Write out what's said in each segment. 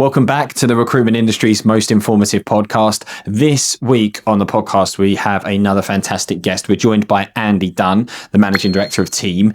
Welcome back to the recruitment industry's most informative podcast. This week on the podcast, we have another fantastic guest. We're joined by Andy Dunne, the Managing Director of Team.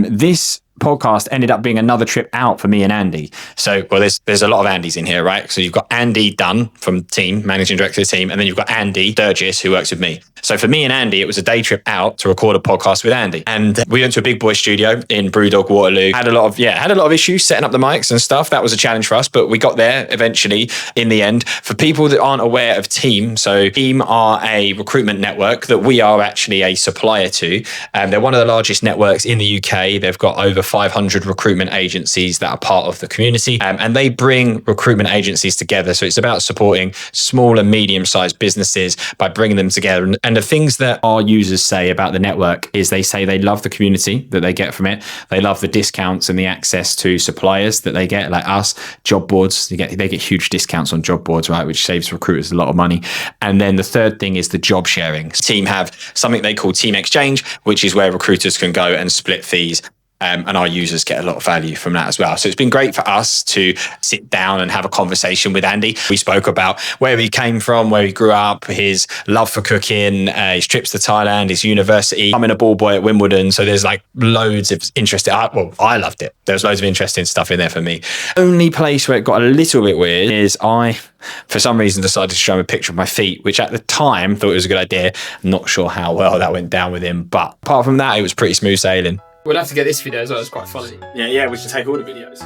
This podcast ended up being another trip out for me and Andy. So, well, there's a lot of Andys in here, right? So you've got Andy Dunne from Team, Managing Director of Team, and then you've got Andy Durgis, who works with me. So for me and Andy, it was a day trip out to record a podcast with Andy. And we went to a big boy studio in Brewdog Waterloo. Had a lot of issues setting up the mics and stuff. That was a challenge for us, but we got there eventually in the end. For people that aren't aware of Team, so Team are a recruitment network that we are actually a supplier to. They're one of the largest networks in the UK. They've got over 500 recruitment agencies that are part of the community, and they bring recruitment agencies together. So it's about supporting small and medium-sized businesses by bringing them together. And the things that our users say about the network is they say they love the community that they get from it. They love the discounts and the access to suppliers that they get, like us, job boards. They get huge discounts on job boards, right, which saves recruiters a lot of money. And then the third thing is the job sharing. Team have something they call Team Exchange, which is where recruiters can go and split fees. And our users get a lot of value from that as well. So it's been great for us to sit down and have a conversation with Andy. We spoke about where he came from, where he grew up, his love for cooking, his trips to Thailand, his university, becoming a ball boy at Wimbledon. So there's like loads of interesting, I loved it. There's loads of interesting stuff in there for me. Only place where it got a little bit weird is I, for some reason, decided to show him a picture of my feet, which at the time thought it was a good idea. I'm not sure how well that went down with him. But apart from that, it was pretty smooth sailing. We'll have to get this video as well. It's quite funny. Yeah, we should take all the videos.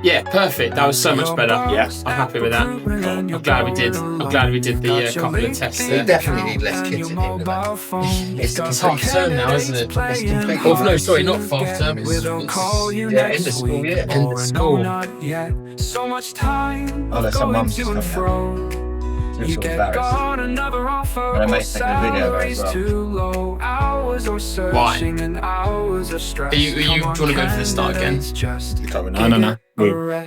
Yeah, perfect. That was so much better. Yeah, I'm happy with that. I'm glad we did the couple of tests there. We definitely need less kids in here. It's half term now, isn't it? Oh, no, sorry, not half term. It's end of school, yeah. End of school. Oh, there's some mums just coming out. You get got another offer. And I might take a video of it as well. Why? Are you do you want to go for the start again? No.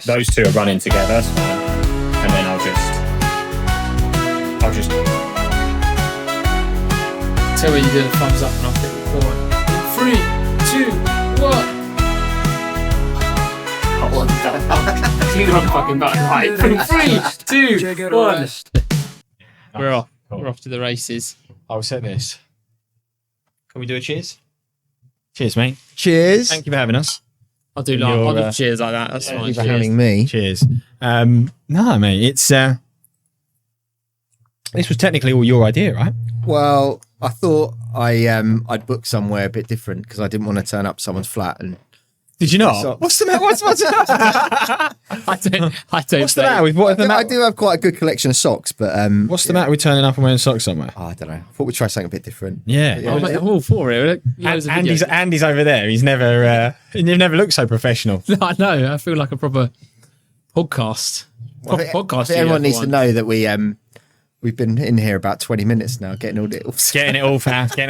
Those two are running together, that's fine. And then I'll just tell where you do the thumbs up and I'll hit record. 3, 2, 1. Clean the wrong fucking button. Right. 3, 2, 1. We're off. Cool. We're off to the races. I'll set this. Can we do a cheers? Cheers, mate. Cheers. Thank you for having us. I'll do cheers like that. That's fine. Thank you for having me. Cheers. No, mate, it's this was technically all your idea, right? Well, I thought I'd book somewhere a bit different because I didn't want to turn up someone's flat and. Did you not? What's the matter? What's the matter with I do have quite a good collection of socks, but what's the matter with turning up and wearing socks somewhere? I don't know. I thought we'd try something a bit different. Yeah. I'm all for it. Andy's over there. He's never looked so professional. No, I know. I feel like a proper podcast. Podcast. Everyone needs to know that we've been in here about 20 minutes now, getting it all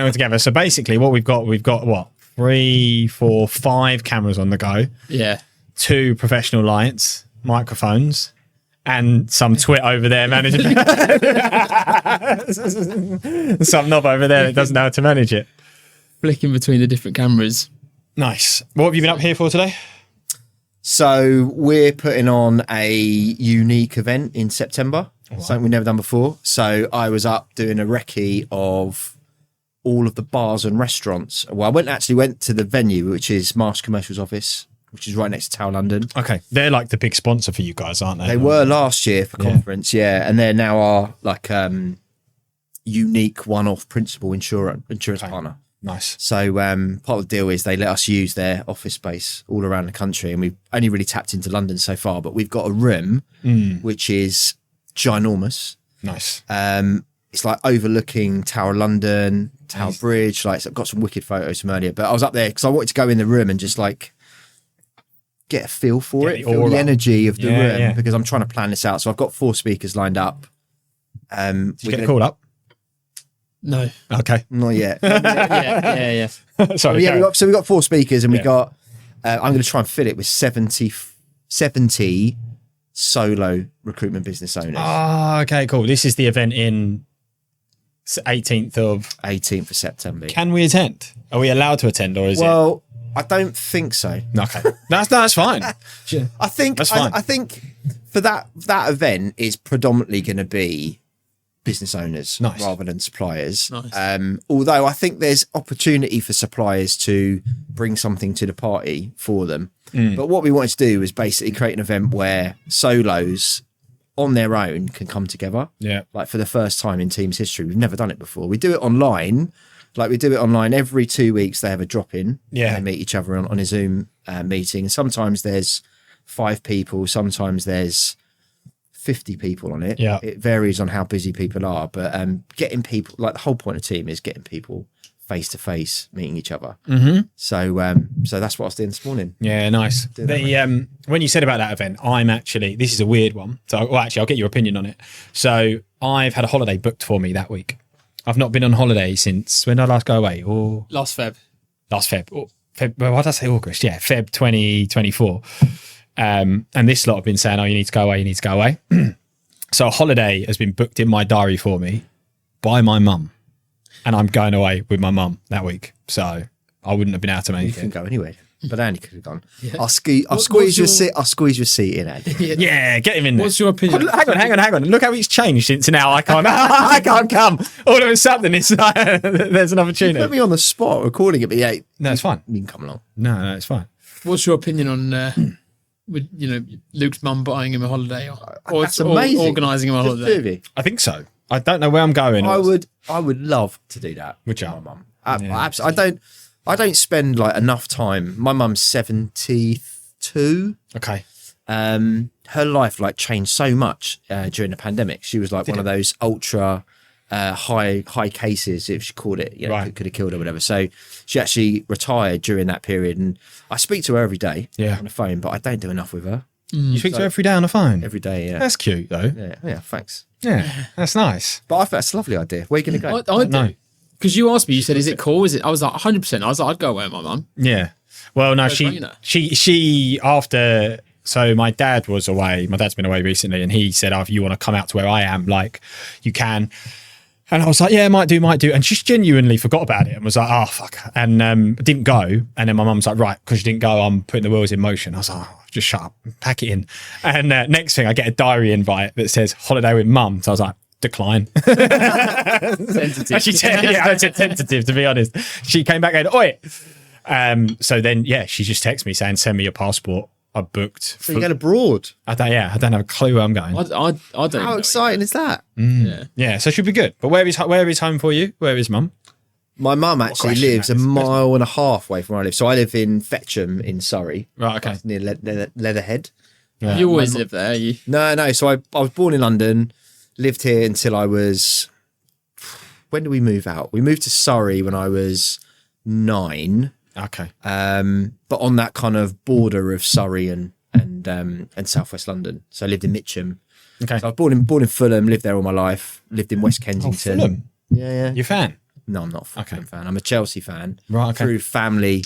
together. So basically, what we've got what? 3, 4, 5 cameras on the go. Yeah. 2 professional lights, microphones, and some twit over there managing. Some knob over there that doesn't know how to manage it. Flicking between the different cameras. Nice. What have you been up here for today? So we're putting on a unique event in September. Right. Something we've never done before. So I was up doing a recce of all of the bars and restaurants. Well, I went to the venue, which is Marsh Commercial's office, which is right next to Tower London. Okay. They're like the big sponsor for you guys, aren't they? They were last year for conference, yeah. And they're now our like unique one-off principal insurance partner. Nice. So part of the deal is they let us use their office space all around the country, and we've only really tapped into London so far, but we've got a room which is ginormous. Nice. It's like overlooking Tower London, Tower Bridge. Like, I've got some wicked photos from earlier, but I was up there because I wanted to go in the room and just like get a feel for it, feel the energy of the room because I'm trying to plan this out. So I've got 4 speakers lined up. Did you get a call up? No. Okay. Not yet. Yeah. Sorry. We got 4 speakers, and we got. I'm going to try and fill it with 70 solo recruitment business owners. Oh, okay, cool. This is the event in 18th of September. Can we attend? Are we allowed to attend, or is it? Well, I don't think so. Okay, that's fine. I think That's fine. I think for that event is predominantly going to be business owners Nice. rather than suppliers. Nice. Although I think there's opportunity for suppliers to bring something to the party for them. But what we wanted to do was basically create an event where solos on their own can come together. Yeah. Like for the first time in Team's history. We've never done it before. We do it online. Like we do it online every 2 weeks. They have a drop-in. Yeah. They meet each other on a Zoom meeting. And sometimes there's 5 people. Sometimes there's 50 people on it. Yeah. It varies on how busy people are. But getting people, like the whole point of Team is getting people face-to-face, meeting each other. Mm-hmm. So that's what I was doing this morning. Yeah, nice. When you said about that event, this is a weird one. So, I'll get your opinion on it. So I've had a holiday booked for me that week. I've not been on holiday since, when did I last go away? Or Last Feb. Well, why did I say August? Yeah, Feb 2024. And this lot have been saying, you need to go away. So a holiday has been booked in my diary for me by my mum. And I'm going away with my mum that week. So I wouldn't have been able to make You it. can go anyway. But Andy could have gone. Yeah. I'll squeeze your seat. I'll squeeze your seat in, Andy. Yeah, get him in there. What's your opinion? Hang on. Look how he's changed since now. I can't come. All of a sudden, it's like, there's an opportunity. Put me on the spot recording it, but yeah, No, it's fine. you can come along. No, it's fine. What's your opinion on with Luke's mum buying him a holiday or That's amazing. organising him a Just the two holiday? of you. I think so. I don't know where I'm going. I would love to do that. Would you? with my mum. Absolutely. I don't spend like enough time. My mum's 72. Okay. Her life like changed so much during the pandemic. She was like one of those ultra high cases, if you called it. Right. Could have killed her, whatever. So she actually retired during that period, and I speak to her every day on the phone, but I don't do enough with her. You speak to her every day on the phone? Every day, yeah. That's cute, though. Yeah, thanks. Yeah, that's nice. But I think that's a lovely idea. Where are you going to go? I No. Because you asked me, you said, "Is it cool?" I was like, 100%. I was like, I'd go away with my mum. Yeah. Well, no, she after. So my dad was away. My dad's been away recently, and he said, if you want to come out to where I am, like, you can. And I was like, yeah, might do. And she genuinely forgot about it and was like, oh, fuck. And didn't go. And then my mum's like, right, because you didn't go, I'm putting the wheels in motion. I was like, just shut up, pack it in. And next thing, I get a diary invite that says holiday with mum. So I was like, decline. Tentative. I said tentative, to be honest. She came back and, oi. So then, she just texted me saying, send me your passport. I booked. So you're going abroad? I don't have a clue where I'm going. I don't How know. exciting is that? Yeah. So it should be good. But where is home for you? Where is mum? My mum actually question lives that a is. mile and a half away from where I live. So I live in Fetcham in Surrey. Right, okay. Near Leatherhead. You always live there. No. So I was born in London, lived here until I was... When did we move out? We moved to Surrey when I was 9. Okay. But on that kind of border of Surrey and southwest London. So I lived in Mitcham. Okay. So I was born in Fulham, lived there all my life, lived in West Kensington. Fulham? Yeah. You a fan? No, I'm not a Fulham fan. I'm a Chelsea fan. Right, okay. Through family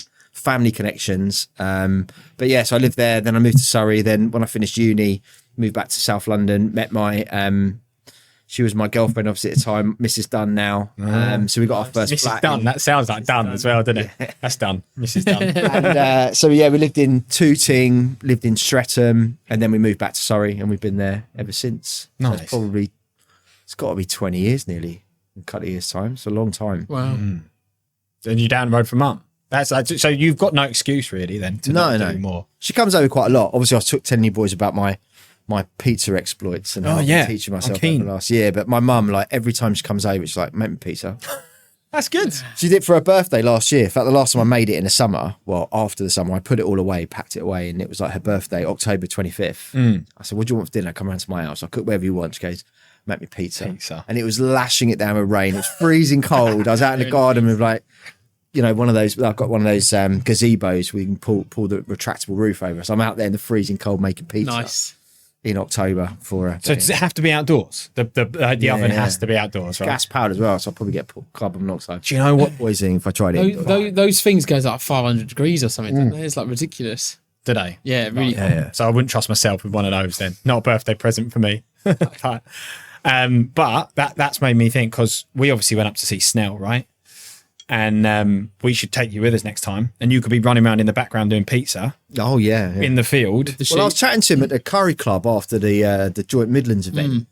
connections. But yeah, so I lived there, then I moved to Surrey, then when I finished uni, moved back to South London, met my she was my girlfriend obviously at the time, Mrs. Dunne now. So we got our first Mrs. flat. Dunne. That sounds like Dunne as well, doesn't it? That's Dunne. Mrs. Dunne. And so yeah, we lived in Tooting, lived in Streatham, and then we moved back to Surrey, and we've been there ever since. Nice. So it's got to be 20 years nearly, in a couple of years' time. It's a long time. Wow. And you're down the road from mum. So you've got no excuse really then to not do more. She comes over quite a lot. Obviously, I was telling you boys about my pizza exploits and I've been teaching myself over the last year. But my mum, like every time she comes over, she's like, make me pizza. That's good. She did for her birthday last year. In fact, the last time I made it in the summer, well, after the summer, I put it all away, packed it away, and it was like her birthday, October 25th. I said, what do you want for dinner? Come around to my house. I'll cook whatever you want. She goes, make me pizza. And it was lashing it down with rain. It was freezing cold. I was out in the garden with like, one of those, I've got one of those gazebos where you can pull the retractable roof over. So I'm out there in the freezing cold making pizza. Nice. In October for her. So does it have to be outdoors? The oven has to be outdoors, right? Gas powered as well, so I'll probably get carbon monoxide. Do you know what? Poisoning if I tried it. Those things goes like 500 degrees or something, don't they? It's like ridiculous. Do they? Yeah, really. Yeah. So I wouldn't trust myself with one of those then. Not a birthday present for me. But that's made me think, because we obviously went up to see Snell, right? and we should take you with us next time, and you could be running around in the background doing pizza. Oh yeah. In the field. Well, I was chatting to him at the Curry Club after the Joint Midlands event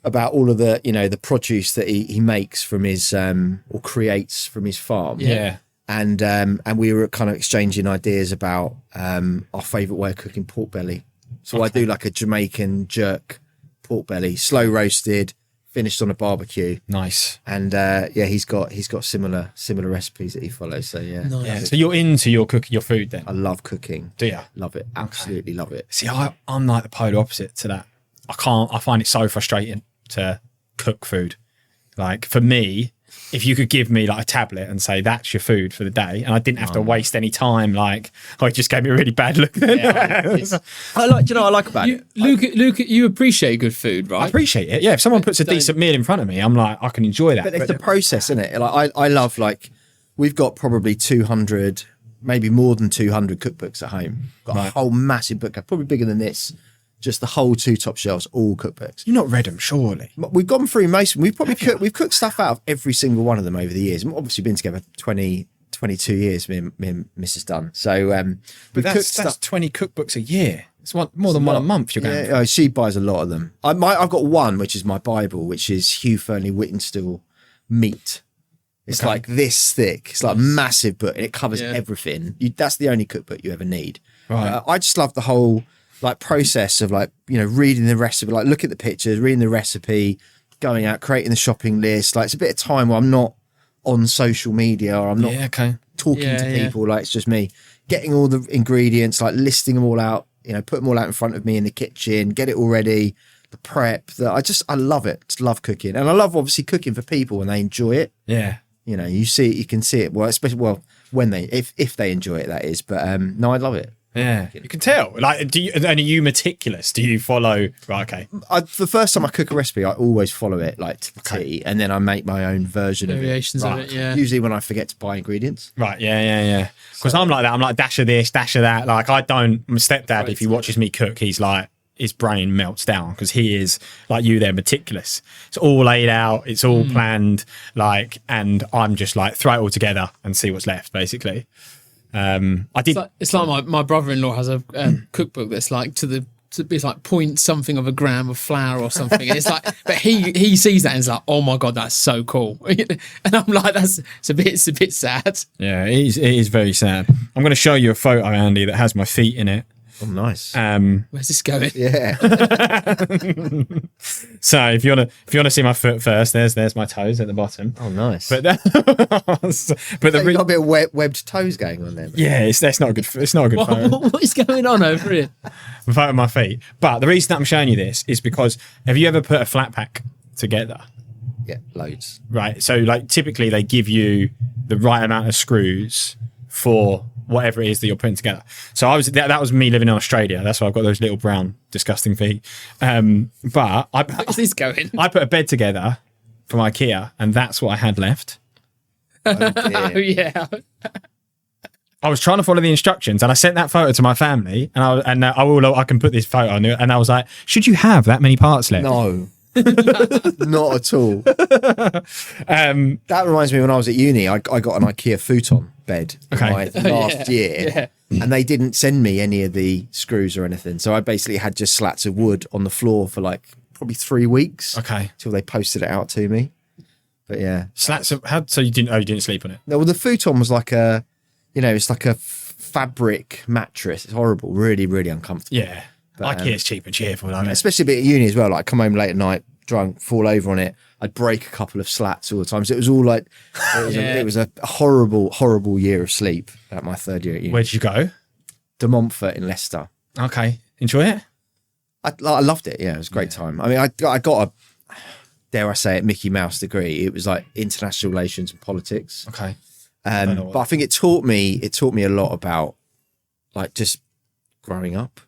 about all of the the produce that he makes from his or creates from his farm. Yeah. And we were kind of exchanging ideas about our favourite way of cooking pork belly. So I do like a Jamaican jerk pork belly, slow roasted, finished on a barbecue. Nice. And he's got similar recipes that he follows. So Nice. Yeah. So you're into your food then? I love cooking. Do you? Love it. Absolutely love it. See, I'm like the polar opposite to that. I find it so frustrating to cook food. Like for me, if you could give me like a tablet and say that's your food for the day, and I didn't have to waste any time, like it just gave me a really bad look. Then I like about it. Luke, you appreciate good food, right? I appreciate it. Yeah, if someone puts a decent meal in front of me, I'm like, I can enjoy that. But it's the process, isn't it? Like I love, like, we've got probably 200, maybe more than 200 cookbooks at home. Got a whole massive book, probably bigger than this. Just the whole 2 top shelves, all cookbooks. You've not read them, surely? We've gone through most. We've probably cooked stuff out of every single one of them over the years. We've obviously been together 22 years, me and Mrs. Dunne. So but that's 20 cookbooks a year. It's more than one a month. You're going. Yeah, she buys a lot of them. I've got one, which is my Bible, which is Hugh Fernley Whittingstall Meat. It's like this thick. It's like a massive book, and it covers everything. That's the only cookbook you ever need. Right. I just love the whole process of reading the recipe, look at the pictures, reading the recipe, going out, creating the shopping list. It's a bit of time where I'm not on social media, or I'm not talking to people. It's just me getting all the ingredients, listing them all out, put them all out in front of me in the kitchen, get it all ready, the prep. I love it. Just love cooking. And I love obviously cooking for people when they enjoy it. Yeah. You see it, you can see it. Well, especially when if they enjoy it, that is. But no, I love it. Yeah, you can tell. And are you meticulous? Do you follow? Right, okay. The first time I cook a recipe, I always follow it to the T, and then I make my own version variations of it. Yeah. Usually when I forget to buy ingredients. Right. Yeah. Because I'm like that. I'm like dash of this, dash of that. My stepdad, if he watches me cook, he's like, his brain melts down because he is like you. They're meticulous. It's all laid out. It's all planned. And I'm just throw it all together and see what's left, basically. It's like my brother-in-law has a cookbook that's it's like point something of a gram of flour or something, and it's but he sees that and is like, oh my god, that's so cool. And I'm like, it's a bit sad. Yeah, it is very sad. I'm going to show you a photo, Andy, that has my feet in it. Oh, nice. Where's this going? Yeah. So if you wanna see my foot first, there's my toes at the bottom. Oh, nice. But you've got a bit of webbed toes going on there. Yeah, that's not a good. It's not a good photo. What is going on over here? A photo of my feet. But the reason that I'm showing you this is because have you ever put a flat pack together? Yeah, loads. Right. So typically they give you the right amount of screws for whatever it is that you're putting together. So that was me living in Australia. That's why I've got those little brown disgusting feet. But where's this going? I put a bed together from IKEA, and that's what I had left. Oh yeah. I was trying to follow the instructions, and I sent that photo to my family, and I can put this photo on it, and I was like, should you have that many parts left? No. Not at all. That reminds me, when I was at uni, I got an IKEA futon bed last year, and they didn't send me any of the screws or anything, so I basically had just slats of wood on the floor for probably 3 weeks. Okay, till they posted it out to me. But yeah, slats of how? So you didn't sleep on it? No, well, the futon was it's like a fabric mattress. It's horrible, really, really uncomfortable. Yeah. But, IKEA's cheap and cheerful, isn't it? Especially a bit at uni as well. I'd come home late at night, drunk, fall over on it. I'd break a couple of slats all the time. So it was all it was a horrible, horrible year of sleep at my third year at uni. Where did you go? De Montfort in Leicester. Okay. Enjoy it? I loved it. Yeah, it was a great time. I mean, I got a, dare I say it, Mickey Mouse degree. It was international relations and politics. Okay. But I think it taught me a lot about just growing up.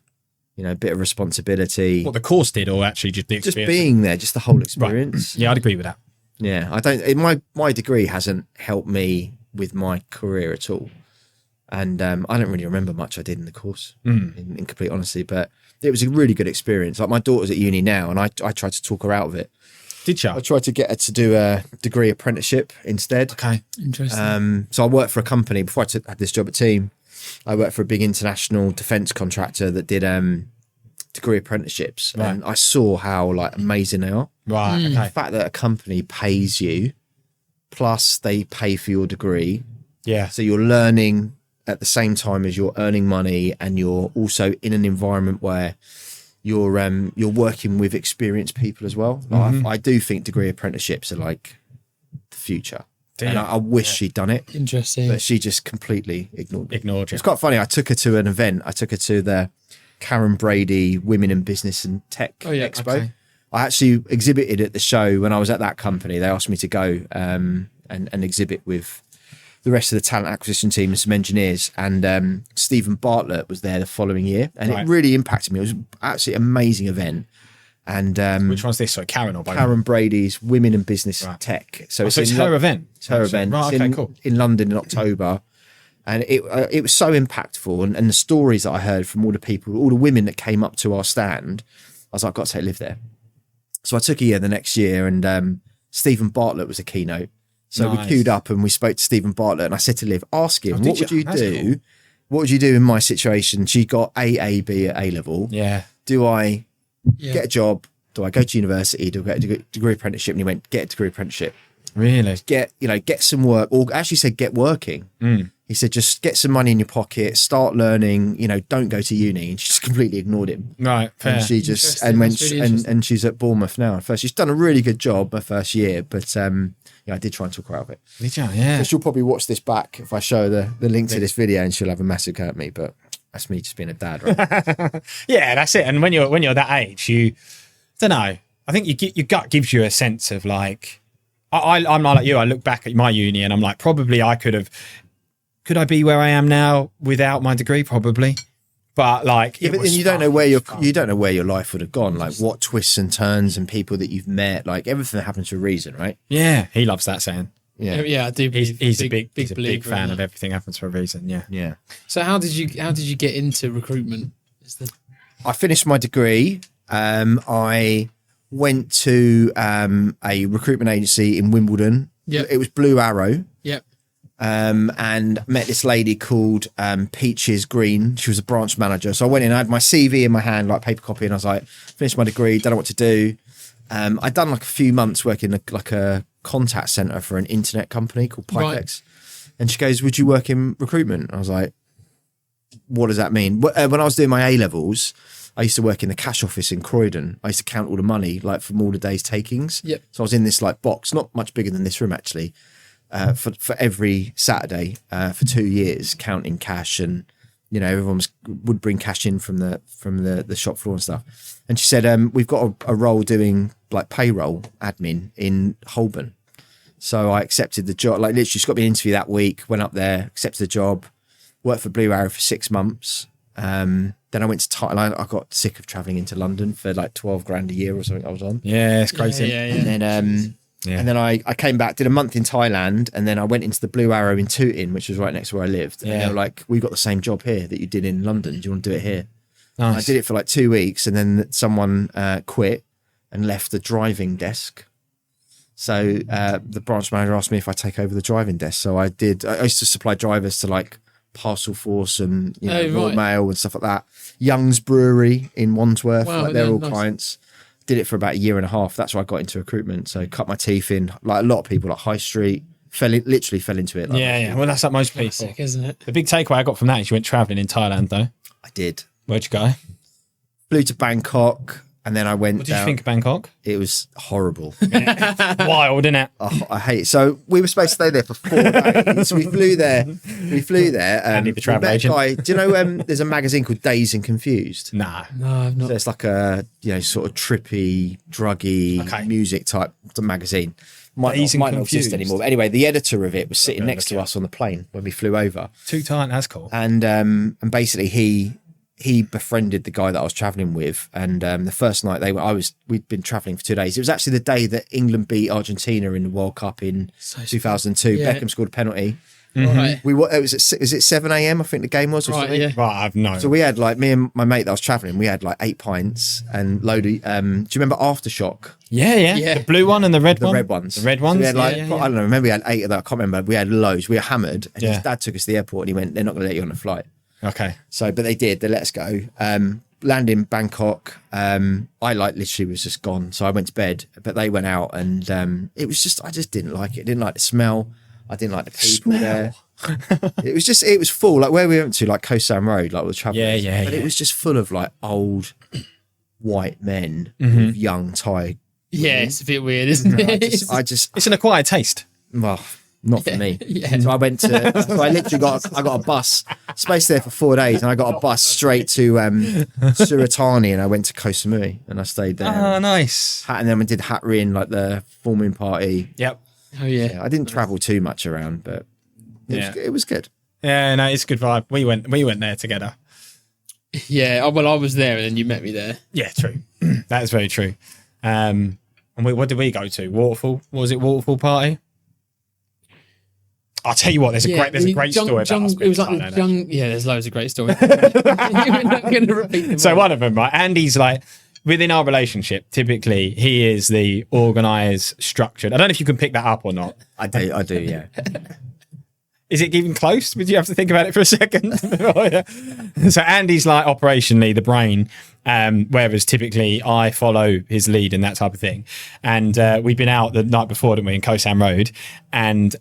A bit of responsibility. What the course did, or actually just the experience? Just being there, just the whole experience. Right. Yeah, I'd agree with that. Yeah, I don't. My degree hasn't helped me with my career at all, and I don't really remember much I did in the course, in complete honesty. But it was a really good experience. My daughter's at uni now, and I tried to talk her out of it. Did you? I tried to get her to do a degree apprenticeship instead. Okay. Interesting. So I worked for a company before I had this job at Team. I worked for a big international defence contractor that did degree apprenticeships, and I saw how like amazing they are. Right. Okay. The fact that a company pays you, plus they pay for your degree. Yeah. So you're learning at the same time as you're earning money, and you're also in an environment where you're working with experienced people as well. Like, I do think degree apprenticeships are like the future. And I wish she'd done it. Interesting. But she just completely ignored it. Ignored you. It's quite funny. I took her to an event. I took her to the Karen Brady Women in Business and Tech Expo. Okay. I actually exhibited at the show when I was at that company. They asked me to go and exhibit with the rest of the talent acquisition team and some engineers. And Stephen Bartlett was there the following year. And it really impacted me. It was an absolutely amazing event. And which one's this? Sorry, Karen or both? Karen Brady's Women in Business Tech. So it's her event. It's her event. Right, it's okay, cool. In London in October. And it was so impactful. And the stories that I heard from all the people, all the women that came up to our stand, I was like, I've got to live there. So I took a year the next year, and Stephen Bartlett was a keynote. So we queued up and we spoke to Stephen Bartlett, and I said to Liv, ask him, what would you do? Cool. What would you do in my situation? She got AAB at A level. Yeah. Do I get a job? Do I go to university? Do I get a degree apprenticeship? And he went, get a degree apprenticeship. Really? Get some work, or actually said, get working. He said, just get some money in your pocket, start learning, don't go to uni. And she just completely ignored him. Right. Fair. And she just, and she's at Bournemouth now. First, she's done a really good job her first year, but I did try and talk her out of it. Did you? Yeah. So she'll probably watch this back if I show her the link to this video, and she'll have a massive go at me, but that's me just being a dad, right? Yeah, that's it. And when you're that age, I don't know. I think your gut gives you a sense of like, I'm not like you. I look back at my uni and I'm like, probably I could I be where I am now without my degree? Probably. But like, but then you don't know where your life would have gone, like what twists and turns and people that you've met, like everything happens for a reason, right? Yeah, he loves that saying. Yeah, I do. He's a big fan of everything happens for a reason. Yeah. So how did you get into recruitment? I finished my degree. I went to a recruitment agency in Wimbledon. Yeah, it was Blue Arrow. Yep. And met this lady called Peaches Green. She was a branch manager. So I went in, I had my CV in my hand, like paper copy, and I was like, finished my degree, don't know what to do. I'd done like a few months working like a contact center for an internet company called Pipex. Right. And she goes, would you work in recruitment? I was like, what does that mean? When I was doing my A-levels, I used to work in the cash office in Croydon. I used to count all the money, like from all the day's takings. Yep. So I was in this like box, not much bigger than this room actually, for every Saturday for 2 years, counting cash, and everyone would bring cash in from the shop floor and stuff. And she said, we've got a role doing like payroll admin in Holborn. So I accepted the job. Like literally, she got me an interview that week. Went up there, accepted the job, worked for Blue Arrow for 6 months. Then I went to Thailand. I got sick of traveling into London for like 12 grand a year or something I was on. Yeah, it's crazy. Yeah. And then I came back, did a month in Thailand, and then I went into the Blue Arrow in Tooting, which was right next to where I lived. And they were like, we've got the same job here that you did in London. Do you want to do it here? Nice. I did it for like 2 weeks, and then someone quit and left the driving desk. So the branch manager asked me if I'd take over the driving desk. So I did. I used to supply drivers to like Parcel Force and Royal Mail and stuff like that. Young's Brewery in Wandsworth, they're all clients. Did it for about a year and a half. That's where I got into recruitment. So cut my teeth in, like a lot of people, like High Street, literally fell into it. Like well, that's like most people, classic, isn't it? The big takeaway I got from that is you went travelling in Thailand, though. I did. Where'd you go? Flew to Bangkok, and then I went. What did you think of Bangkok? It was horrible. Wild, isn't it? Oh, I hate it. So we were supposed to stay there for 4 days. We flew there. Andy, the travel agent. Guy, do you know there's a magazine called Dazed and Confused? Nah. No, I've not. So it's like a sort of trippy, druggy music type magazine. Might not exist anymore. But anyway, the editor of it was sitting next to us on the plane when we flew over. Too tight, that's cool. And basically he befriended the guy that I was traveling with, and the first night we'd been traveling for 2 days. It was actually the day that England beat Argentina in the World Cup in 2002. Yeah. Beckham scored a penalty. Right. It was it 7 a.m. I think the game was. Or Right, something. yeah. Right, I've no. So we had like me and my mate that I was travelling. We had like 8 pints and load of. Do you remember Aftershock? Yeah. The blue one and the red one. The red ones. The red ones. So we had like yeah. I don't know. Maybe we had 8 of that. I can't remember. We had loads. We were hammered. And Yeah. his dad took us to the airport and he went, "They're not going to let you on the flight." Okay. So, but they did. They let us go. Landed in Bangkok. I like literally was just gone. So I went to bed. But they went out and it was just I just didn't like it. Didn't like the smell. I didn't like the people there. It was full, like where we went to, like Koh Sam Road, like with travellers. Yeah. But it was just full of like old white men with young Thai. Yeah, it's a bit weird, isn't it? I just It's an acquired taste. well, not for me. Yeah. So I went to, so I literally got a bus, spaced there for 4 days, and I got a bus straight to Suratani, and I went to Koh Samui, and I stayed there. Oh, nice. And then we did Hat Rin, like the full moon party. Yep. Oh yeah. Yeah, I didn't travel too much around, but it was good. Yeah, no, it's a good vibe. We went there together. Yeah. Oh, well, I was there, and then you met me there. Yeah, true. That is very true. And what did we go to? Waterfall? What was it? Waterfall party? I'll tell you what. There's a great story about us. It was like the young. Yeah, there's loads of great stories. We're not going to repeat them. So all. one of them, right? Andy's like, within our relationship, typically he is the organised, structured. I don't know if you can pick that up or not. I do, yeah. Is it even close? Would you have to think about it for a second? So Andy's like operationally the brain, whereas typically I follow his lead and that type of thing. And we've been out the night before, didn't we, in Koh Sam Road, and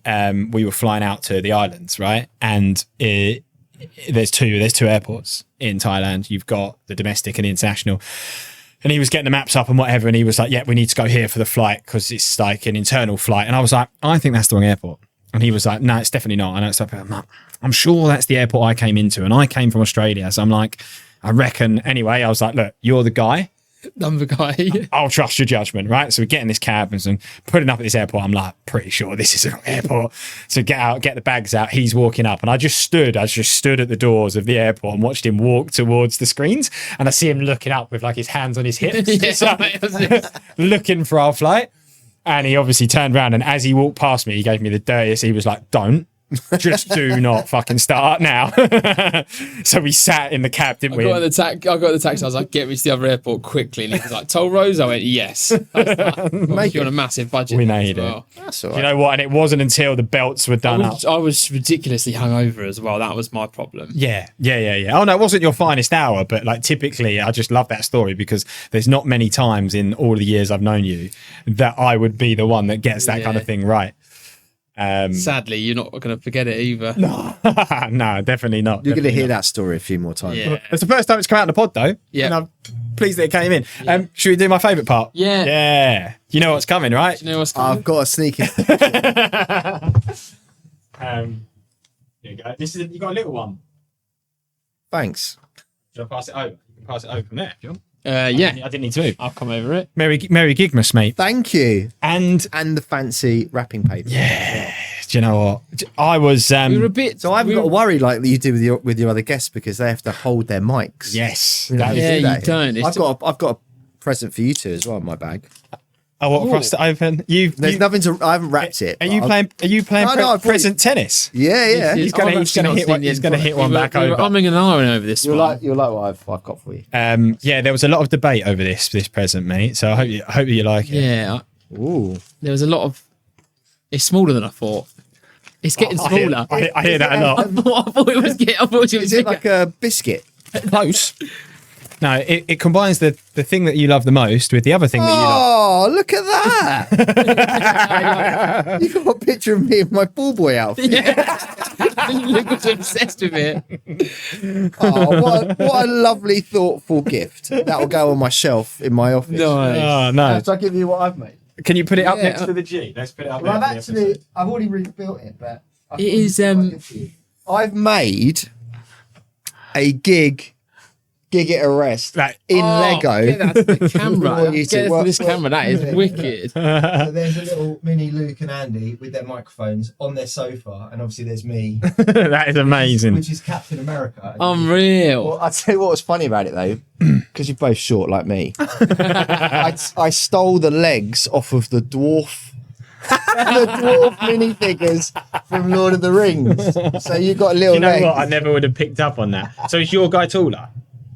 we were flying out to the islands, right? And there's two airports in Thailand. You've got the domestic and the international. And he was getting the maps up and whatever, and he was like, "Yeah, we need to go here for the flight because it's like an internal flight." And I was like, "I think that's the wrong airport." And he was like, "No, it's definitely not." And I'm like, "I'm sure that's the airport I came into." And I came from Australia. So I'm like, "I reckon." Anyway, I was like, "Look, you're the guy. Number guy. I'll trust your judgment," right? So we get in this cab and putting up at this airport. I'm like, pretty sure this is the wrong airport. So get out, get the bags out. He's walking up. And I just stood at the doors of the airport and watched him walk towards the screens. And I see him looking up with like his hands on his hips, looking for our flight. And he obviously turned around, and as he walked past me, he gave me the dirtiest. He was like, "Don't. Just do not fucking start now." So we sat in the cab, didn't we? I got the taxi. I was like, "Get me to the other airport quickly." And he was like, "Toll Rose?" I went, "Yes." You're on a massive budget. We made it. That's all right. You know what? And it wasn't until the belts were done up. I was ridiculously hungover as well. That was my problem. Yeah. Oh no, it wasn't your finest hour, but like typically, I just love that story because there's not many times in all the years I've known you that I would be the one that gets that kind of thing right. Sadly, you're not going to forget it either. No, definitely not. You're going to hear that story a few more times. Yeah. It's the first time it's come out in the pod, though. Yeah. And I'm pleased that it came in. Should we do my favourite part? Yeah. Yeah. You know what's coming, right? You know what's coming? I've got a sneaky. Here you go. You got a little one. Thanks. Should I pass it over? You can pass it over from there, John. Yeah. I didn't need to. I'll come over it. Merry Gigmas, mate. Thank you. And the fancy wrapping paper. yeah, do you know what? I was. We were a bit. So I haven't got to worry like you do with your other guests because they have to hold their mics. Yes. You know, that do is- Yeah, they? you don't. I've got a present for you two as well in my bag. Oh, what for us to open? There's nothing to. I haven't wrapped it. Are you playing? Are you playing No, I've present tennis? Yeah, yeah. He's gonna hit one. He's gonna hit one back over. I'm in an iron over this You'll one. like what I've got for you. Yeah, there was a lot of debate over this present, mate. So I hope you like it. Yeah. Ooh. There was a lot of. It's smaller than I thought. It's getting smaller. I hear that a lot. I thought it was getting. I thought it was Is it like a biscuit? Close. No, it combines the thing that you love the most with the other thing that you love. Oh, look at that! You got a picture of me in my ball boy outfit. Luke was obsessed with it. Oh, what a lovely, thoughtful gift. That'll go on my shelf in my office. Nice. Oh no! Shall I give you what I've made? Can you put it up Yeah. next to the G? Let's put it up. Well, there for the episode. I've already rebuilt it, but It is. I've made a Giig at Arrest Like, in Lego. Get that to the camera. For you Get to that to work this with. camera. That is wicked. So there's a little mini Luke and Andy with their microphones on their sofa, and obviously there's me, that is amazing. which is Captain America. Unreal. Well, I'll tell you what was funny about it though, because you're both short like me. I stole the legs off of the dwarf the dwarf minifigures from Lord of the Rings. So you've got a little You know legs. what? I never would have picked up on that. So is your guy taller?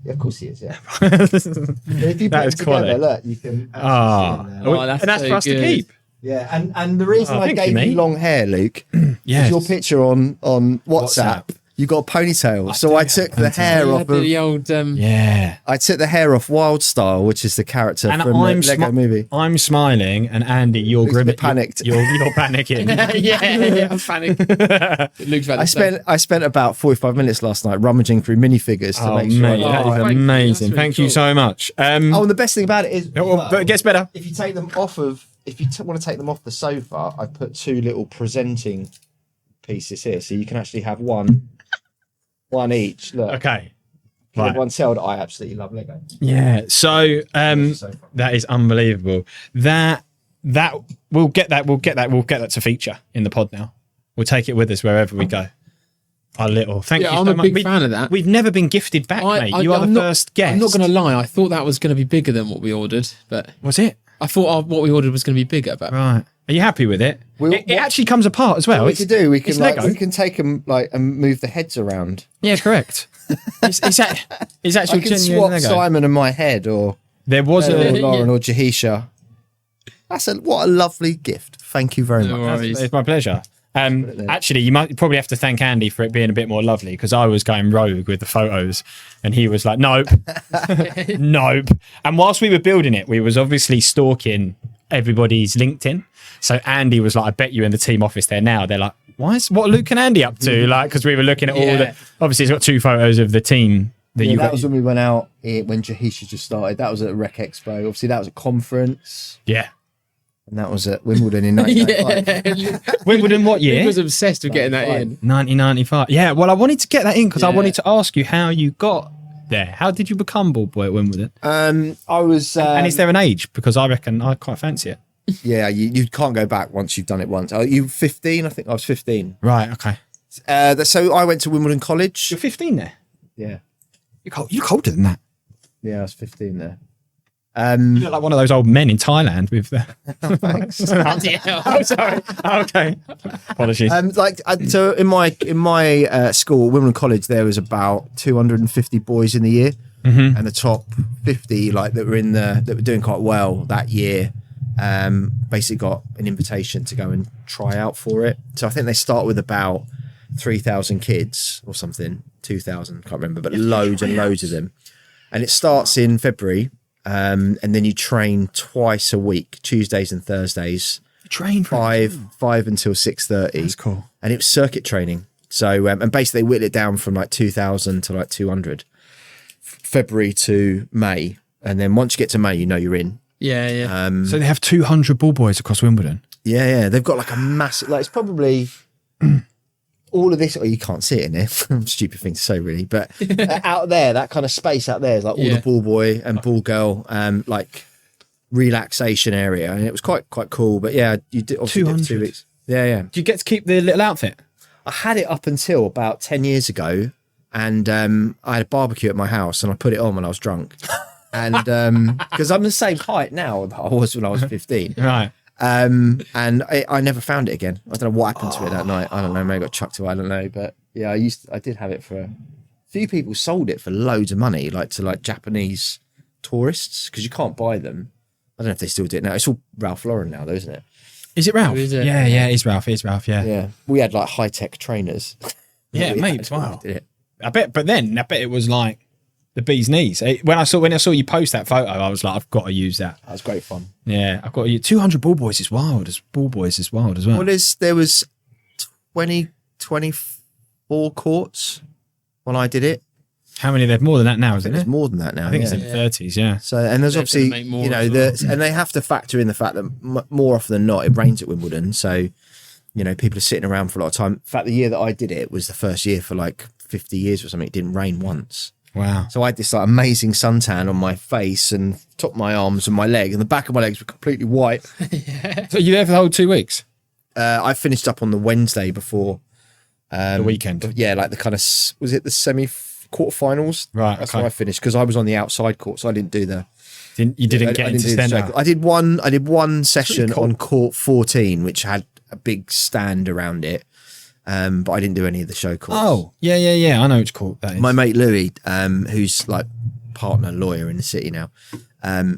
Yeah, of course he is, yeah. If you put That them is together, quality. look, you can Ah, actually see them there. and that's so for us to good. keep. Yeah, and the reason Oh, I thank you, gave mate. you long hair, Luke, Yes. is your picture on WhatsApp. WhatsApp. You got a ponytail. So do I have took a the ponytail. hair Yeah, off the of old Yeah. I took the hair off Wild Style, which is the character And from the Lego movie. I'm smiling, and Andy, you're Luke's a grimming. bit panicked. You're panicking. yeah, I'm panicking. Luke's about to I spent about 45 minutes last night rummaging through minifigures to Oh, make sure. mate, that is thank you. amazing. That's really Thank you cool. so much. Oh, and the best thing about it is, but it gets better. if you take them off of, if you want to take them off the sofa, I put two little presenting pieces here, so you can actually have one each. Look, Okay. Can Right. everyone tell that I absolutely love Lego? Yeah. So that is unbelievable. That we'll get that to feature in the pod now. We'll take it with us wherever we go. Our little thank you. I'm so a much. big fan of that. We've never been gifted back, mate. You are I'm the not- first guest. I'm not going to lie. I thought that was going to be bigger than what we ordered, but Was it? I thought what we ordered was going to be bigger. But Right. Are you happy with it? What- It actually comes apart as well. What we could do, we it's can Lego. we can take them and move the heads around. Yeah, correct. it's actually I can genuine swap Lego. Simon and my head, or There was or a. Lauren or Jahisha. What a lovely gift. Thank you very No much. worries. It's my pleasure. Actually, you might probably have to thank Andy for it being a bit more lovely, because I was going rogue with the photos, and he was like, "Nope, nope." And whilst we were building it, we was obviously stalking everybody's LinkedIn. So Andy was like, "I bet you in the team office there now." They're like, what are Luke and Andy up to? Like, because we were looking at all the. Obviously, it's got two photos of the team that Yeah, you that got. was when we went out when Jahisha just started. That was at Rec Expo. Obviously, that was a conference, Yeah. and that was at Wimbledon in 1995. yeah, Wimbledon, what year? Luke was obsessed with getting that in. 1995. Yeah. Well, I wanted to get that in because I Yeah. wanted to ask you how you got there. How did you become ball boy at Wimbledon? I was, And is there an age? Because I reckon I quite fancy it. yeah, you can't go back once you've done it once. Are you 15? I think I was 15. Right. Okay. So I went to Wimbledon College. You're 15 there. Yeah, You're colder than that. yeah, I was 15 there. You look like one of those old men in Thailand with the. Thanks. I'm sorry. Okay. Apologies. So in my school, Wimbledon College, there was about 250 boys in the year, and the top 50 that were doing quite well that year, basically got an invitation to go and try out for it. So I think they start with about 3,000 kids or something, 2,000, can't remember, but loads and loads of them. And it starts in February, and then you train twice a week, Tuesdays and Thursdays. Train for five until 6:30. That's cool. And it was circuit training. So and basically they whittled it down from 2,000 to 200, February to May, and then once you get to May, you're in. Yeah. So they have 200 ball boys across Wimbledon. Yeah, they've got a massive. It's probably all of this. Oh, you can't see it in here. Stupid thing to say, really. But out there, that kind of space out there is all the ball boy and ball girl, relaxation area, and it was quite cool. But yeah, you did obviously did 2 weeks. Yeah. Do you get to keep the little outfit? I had it up until about 10 years ago, and I had a barbecue at my house, and I put it on when I was drunk, and because I'm the same height now that I was when I was 15. Right. And I never found it again. I don't know what happened to it that night. I don't know. Maybe I got chucked away. I don't know. But yeah, I did have it for a few people. Sold it for loads of money, to Japanese tourists, because you can't buy them. I don't know if they still do it now. It's all Ralph Lauren now, though, isn't it? Is it Ralph? Is it? Yeah, it is Ralph. It is Ralph. Yeah. Yeah, we had high tech trainers. Yeah, We mate. had- Wow. did it. I bet it was like the bee's knees. When I saw you post that photo, I was like, I've got to use that. That was great fun. Yeah, I've got to use 200 ball boys is wild. Ball boys is wild as well. Well, there was 24 courts when I did it. How many? There's more than that now, isn't There's it? more than that now. I think it's yeah. in the 30s. Yeah. So, and there's They're obviously, gonna make more as well. and they have to factor in the fact that more often than not, it rains at Wimbledon. So, people are sitting around for a lot of time. In fact, the year that I did it was the first year for 50 years or something. It didn't rain once. Wow. So I had this amazing suntan on my face and top of my arms and my leg, and the back of my legs were completely white. So you there for the whole 2 weeks? I finished up on the Wednesday before The weekend. Yeah, the kind of was it the quarterfinals? Right, That's okay. where I finished, because I was on the outside court, so I didn't do the You didn't get into stand-up? I did one session on court 14, which had a big stand around it. But I didn't do any of the show courts. Oh, yeah. I know which court that is. My mate Louis, who's like partner lawyer in the city now,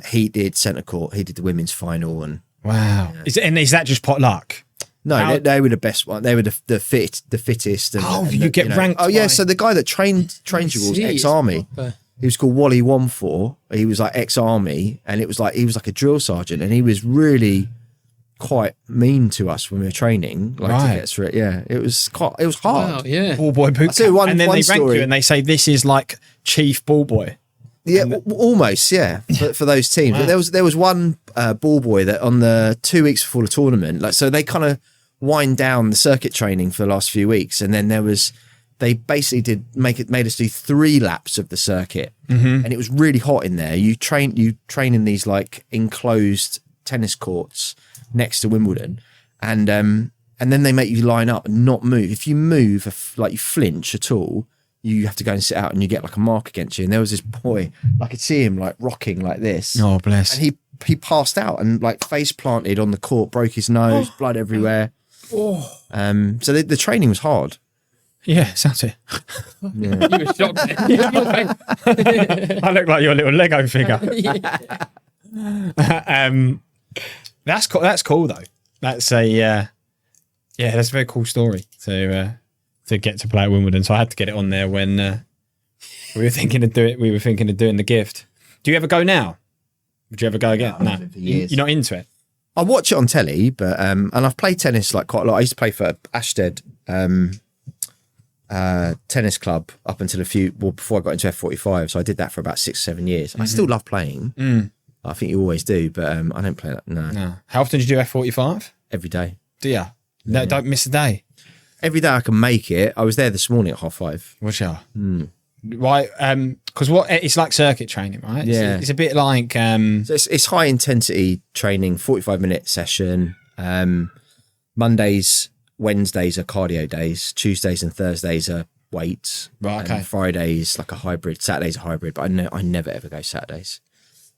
he did centre court. He did the women's final. And wow. Is that just pot luck? No, they were the best one. They were the fittest. And, you get ranked. Oh yeah, so the guy that trained you was ex-army. He was called Wally Womfor. He was like ex-army, and it was like he was like a drill sergeant, and he was really quite mean to us when we were training, like to get through it. Yeah, it was hard. Wow, yeah. Ball boy boot camp. And then they rank you and they say this is like chief ball boy. Yeah, almost. Yeah, for those teams. Wow. But there was one ball boy that on the 2 weeks before the tournament, like so they kind of wind down the circuit training for the last few weeks, and then they basically made us do 3 laps of the circuit, and it was really hot in there. You train in these like enclosed tennis courts next to Wimbledon, and then they make you line up and not move. If you move, like you flinch at all, you have to go and sit out, and you get like a mark against you. And there was this boy, I could see him like rocking like this. Oh bless! And he passed out and like face planted on the court, broke his nose, blood everywhere. So the training was hard. Yeah, sounds it. Yeah. You were shocked. I look like your little Lego figure. That's cool. That's cool though. That's that's a very cool story to get to play at Wimbledon. So I had to get it on there when we were thinking of doing the gift. Do you ever go now? Would you ever go again? No, you're not into it. I watch it on telly, but and I've played tennis like quite a lot. I used to play for Ashted tennis club up until before I got into F45. So I did that for about 6-7 years. I still love playing. I think you always do, but I don't play that. No. How often do you do F45? Every day. Do you? No, don't miss a day. Every day I can make it. I was there this morning at 5:30. What's your? Why? Because it's like circuit training, right? Yeah. It's a bit like. So it's high intensity training, 45-minute session. Mondays, Wednesdays are cardio days. Tuesdays and Thursdays are weights. Right. Okay. And Fridays like a hybrid. Saturdays a hybrid, but I never ever go Saturdays.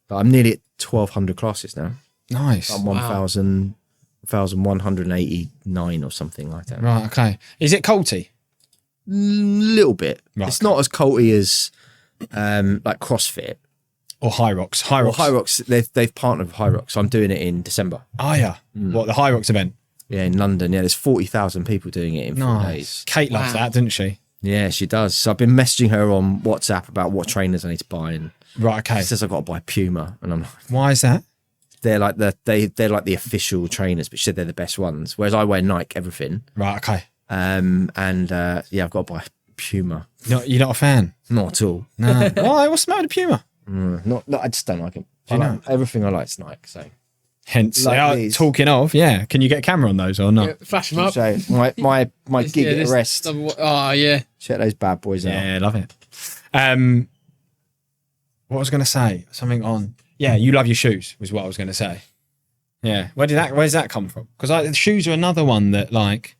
But I'm nearly at 1,200 classes now. Nice. I'm 1,189 or something like that. Right. Okay. Is it culty? Little bit. Right, it's not as culty as like CrossFit or High Rocks. High Rocks. They've partnered with High Rocks. So I'm doing it in December. Oh yeah. What, the High Rocks event? Yeah, in London. Yeah, there's 40,000 people doing it in 4 days. Kate loves that, doesn't she? Yeah, she does. So I've been messaging her on WhatsApp about what trainers I need to buy, and okay. She says I've got to buy Puma, and I'm like, why is that? They're like they're like the official trainers, but she said they're the best ones. Whereas I wear Nike everything. Right. Okay. I've got to buy Puma. No, you're not a fan? Not at all. No. Why? What's the matter with Puma? Not. I just don't like them. Everything I like is Nike. So. Hence, like talking of, can you get a camera on those or not? Yeah, flash them up. So my gig at the rest. Oh yeah. Check those bad boys out. Yeah, love it. What was I going to say? Something on. Yeah, you love your shoes was what I was going to say. Yeah, where's that come from? Because the shoes are another one that like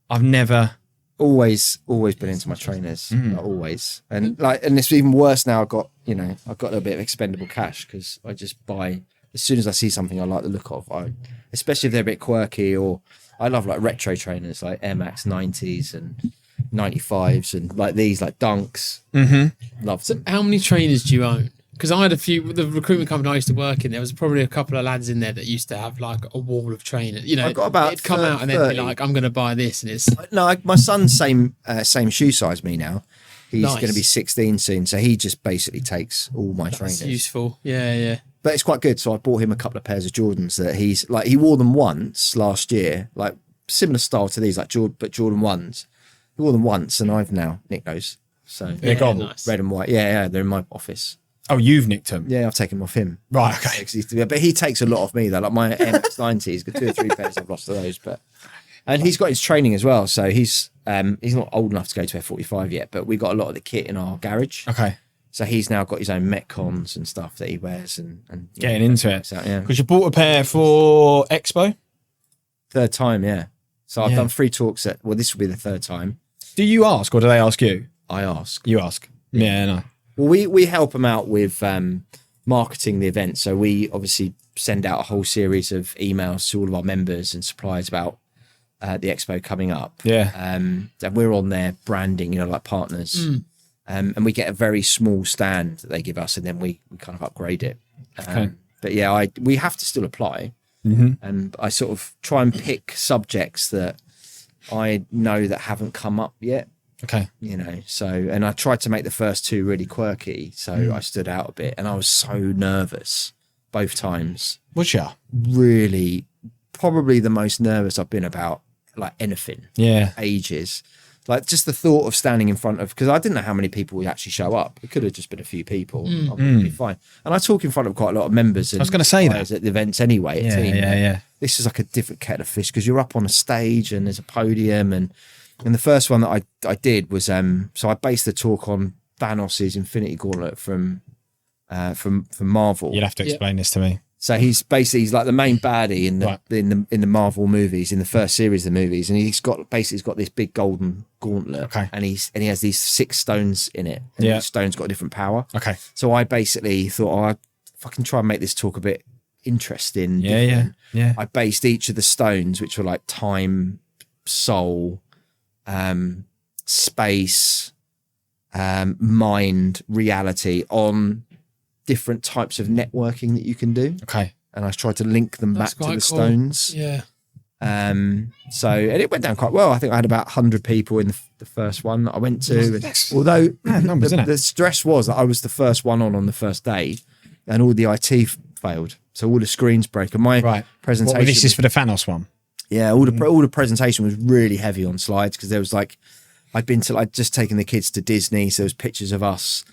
I've never always been into my trainers, like, always, and it's even worse now. I've got a little bit of expendable cash because I just buy as soon as I see something I like the look of. Especially if they're a bit quirky, or I love like retro trainers like Air Max 90s and 95s and like these like Dunks. Love them. So how many trainers do you own? Because I had a few, the recruitment company I used to work in, there was probably a couple of lads in there that used to have like a wall of trainers. You know, I've got about it'd come out and they'd be like, I'm going to buy this. And it's. No, my son's same shoe size me now. He's Nice. going to be 16 soon. So he just basically takes all my trainers. That's useful. Yeah. But it's quite good. So I bought him a couple of pairs of Jordans that he wore them once last year, like similar style to these, like Jordan 1s. He wore them once and I've now nicked those. So they're gone. Nice. Red and white. Yeah, they're in my office. Oh, you've nicked them? Yeah, I've taken them off him. Right, okay. But he takes a lot off me though. Like my MX-90, he's got 2 or 3 pairs I've lost to those. And he's got his training as well. So he's not old enough to go to F45 yet, but we got a lot of the kit in our garage. Okay. So he's now got his own Metcons and stuff that he wears and getting into it. Yeah. Because you bought a pair for Expo? 3rd time, yeah. So I've done 3 talks this will be the 3rd time. Do you ask or do they ask you? I ask. You ask. Yeah, no. Well, we help them out with marketing the event. So we obviously send out a whole series of emails to all of our members and suppliers about the expo coming up. Yeah. And we're on their branding, like partners. And we get a very small stand that they give us, and then we kind of upgrade it. But yeah, we have to still apply. And I sort of try and pick subjects that I know that haven't come up yet. Okay. So, and I tried to make the first two really quirky, so I stood out a bit, and I was so nervous both times. Was you? Really, probably the most nervous I've been about like anything. Yeah. Ages. Like just the thought of standing in front of, because I didn't know how many people would actually show up. It could have just been a few people. I'd be fine. And I talk in front of quite a lot of members. And I was going to say that at the events anyway. Yeah. This is like a different kettle of fish because you're up on a stage and there's a podium. And the first one that I did was so I based the talk on Thanos' Infinity Gauntlet from Marvel. You'll have to explain this to me. So he's like the main baddie in the Marvel movies, in the first series of the movies, and he's got this big golden gauntlet, and he has these 6 stones in it, and each stone's got a different power. Okay. So I basically thought, I'd fucking try and make this talk a bit interesting. Yeah. I based each of the stones, which were like time, soul, space, mind, reality, on different types of networking that you can do. Okay. And I tried to link them back to the stones. Yeah. So, and it went down quite well. I think I had about 100 people in the first one that I went to. Although the stress was that I was the first one on the first day, and all the IT failed. So all the screens broke. And my presentation. Well, this is for the Thanos one. Yeah, all the presentation was really heavy on slides because there was I'd just taken the kids to Disney, so there was pictures of us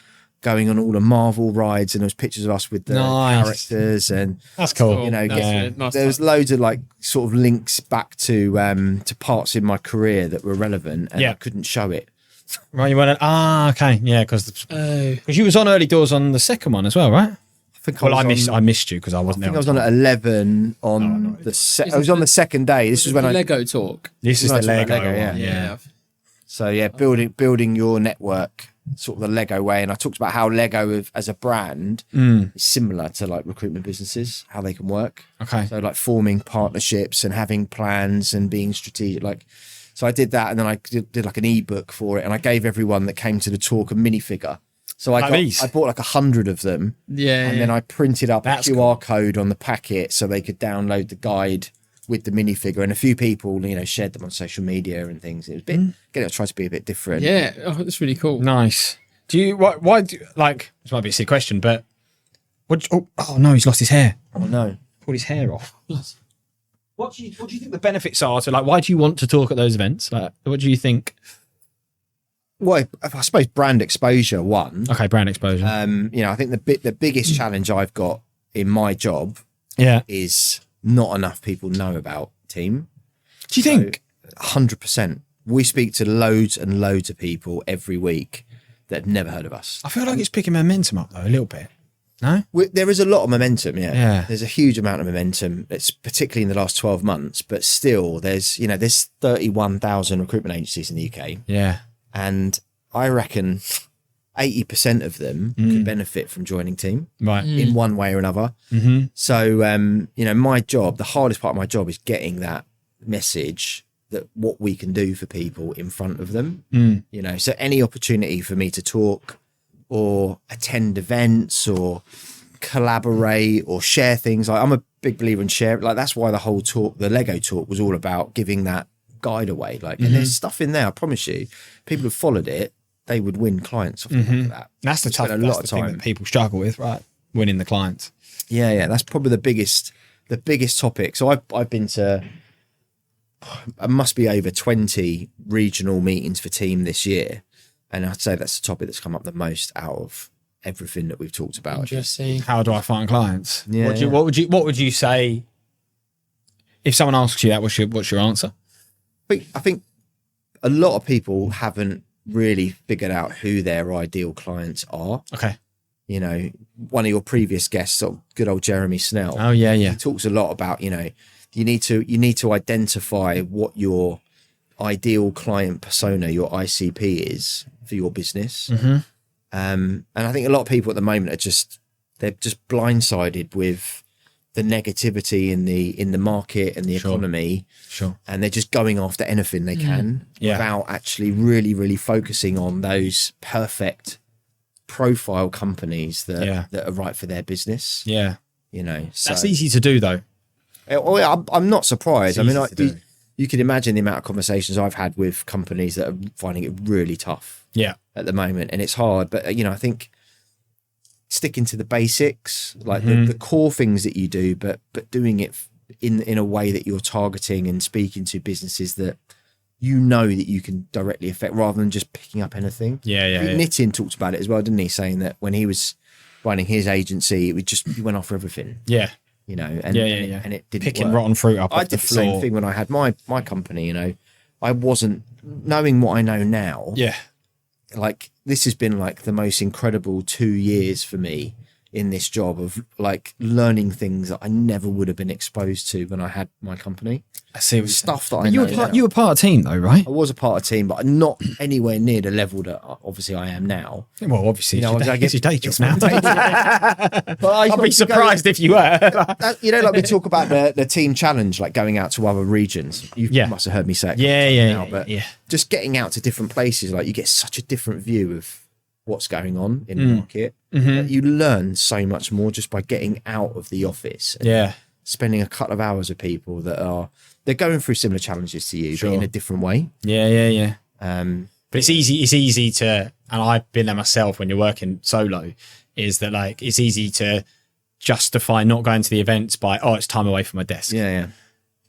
going on all the Marvel rides, and there was pictures of us with the characters, and that's cool. There was loads of like sort of links back to parts in my career that were relevant, and I couldn't show it. Right, you went. Okay, yeah, because you was on early doors on the second one as well, right? I missed you because I wasn't there. I was on at 11 on I was on the second day. This was when Lego talk. This is the Lego, yeah. So yeah, building your network, sort of the Lego way. And I talked about how Lego as a brand is similar to like recruitment businesses, how they can work. Okay. So like forming partnerships and having plans and being strategic. So I did that, and then I did like an ebook for it, and I gave everyone that came to the talk a minifigure. So I bought like 100 of them. Yeah. And then I printed up a QR code on the packet so they could download the guide with the minifigure, and a few people, shared them on social media and things. It was I tried to be a bit different. Yeah, that's really cool. Nice. Do you why do like, this might be a silly question, but oh no, he's lost his hair. Oh no, pulled his hair off. What do you think the benefits are to, like, why do you want to talk at those events? Like, what do you think? Well, I suppose brand exposure, one. Okay, brand exposure. I think the biggest challenge I've got in my job is not enough people know about Team. Do you think? 100%. We speak to loads and loads of people every week that have never heard of us. I feel like it's picking momentum up though, a little bit. No? There is a lot of momentum, yeah. There's a huge amount of momentum. It's particularly in the last 12 months, but still there's 31,000 recruitment agencies in the UK. Yeah. And I reckon 80% of them could benefit from joining Team, right? In one way or another. Mm-hmm. So, my job, the hardest part of my job is getting that message that what we can do for people in front of them. So any opportunity for me to talk or attend events or collaborate or share things, like I'm a big believer in share. Like that's why the whole talk, the Lego talk, was all about giving that guide away. Like, and there's stuff in there, I promise you, people who followed it, they would win clients off the back of that. That's the thing that people struggle with, right? Winning the clients. Yeah. That's probably the biggest topic. So I've been to, I must be over 20 regional meetings for Team this year. And I'd say that's the topic that's come up the most out of everything that we've talked about. Interesting. How do I find clients? Yeah. What would you say if someone asks you that? What's your answer? I think a lot of people haven't really figured out who their ideal clients are. Okay. One of your previous guests, sort of good old Jeremy Snell. Oh yeah. He talks a lot about, you need to identify what your ideal client persona, your ICP is for your business. Mm-hmm. And I think a lot of people at the moment are just they're just blindsided with the negativity in the market and the economy. Sure. And they're just going after anything they can without actually really, really focusing on those perfect profile companies that are right for their business. Yeah. You know, so that's easy to do though. I'm not surprised. I mean, do. you can imagine the amount of conversations I've had with companies that are finding it really tough at the moment. And it's hard, but you know, I think sticking to the basics, like the core things that you do, but doing it in a way that you're targeting and speaking to businesses that you know that you can directly affect, rather than just picking up anything. Nitin talked about it as well, didn't he? Saying that when he was running his agency, he went after everything. Yeah. You know, and it didn't picking work. rotten fruit up. I did the same thing when I had my company. You know, I wasn't knowing what I know now. Yeah, like this has been like the most incredible 2 years for me in this job of like learning things that I never would have been exposed to when I had my company. I see stuff that I know. You were part of a team though, right? I was a part of a team, but not anywhere near the level that obviously I am now. Well, obviously, you know, I guess your day job now. I'd be surprised if you were. You know, like we talk about the team challenge, like going out to other regions. You must have heard me say it. But just getting out to different places, like you get such a different view of what's going on in the market. You learn so much more just by getting out of the office. And spending a couple of hours with people that they're going through similar challenges to you, but in a different way. But it's easy to, and I've been there myself when you're working solo, is that like it's easy to justify not going to the events by, it's time away from my desk.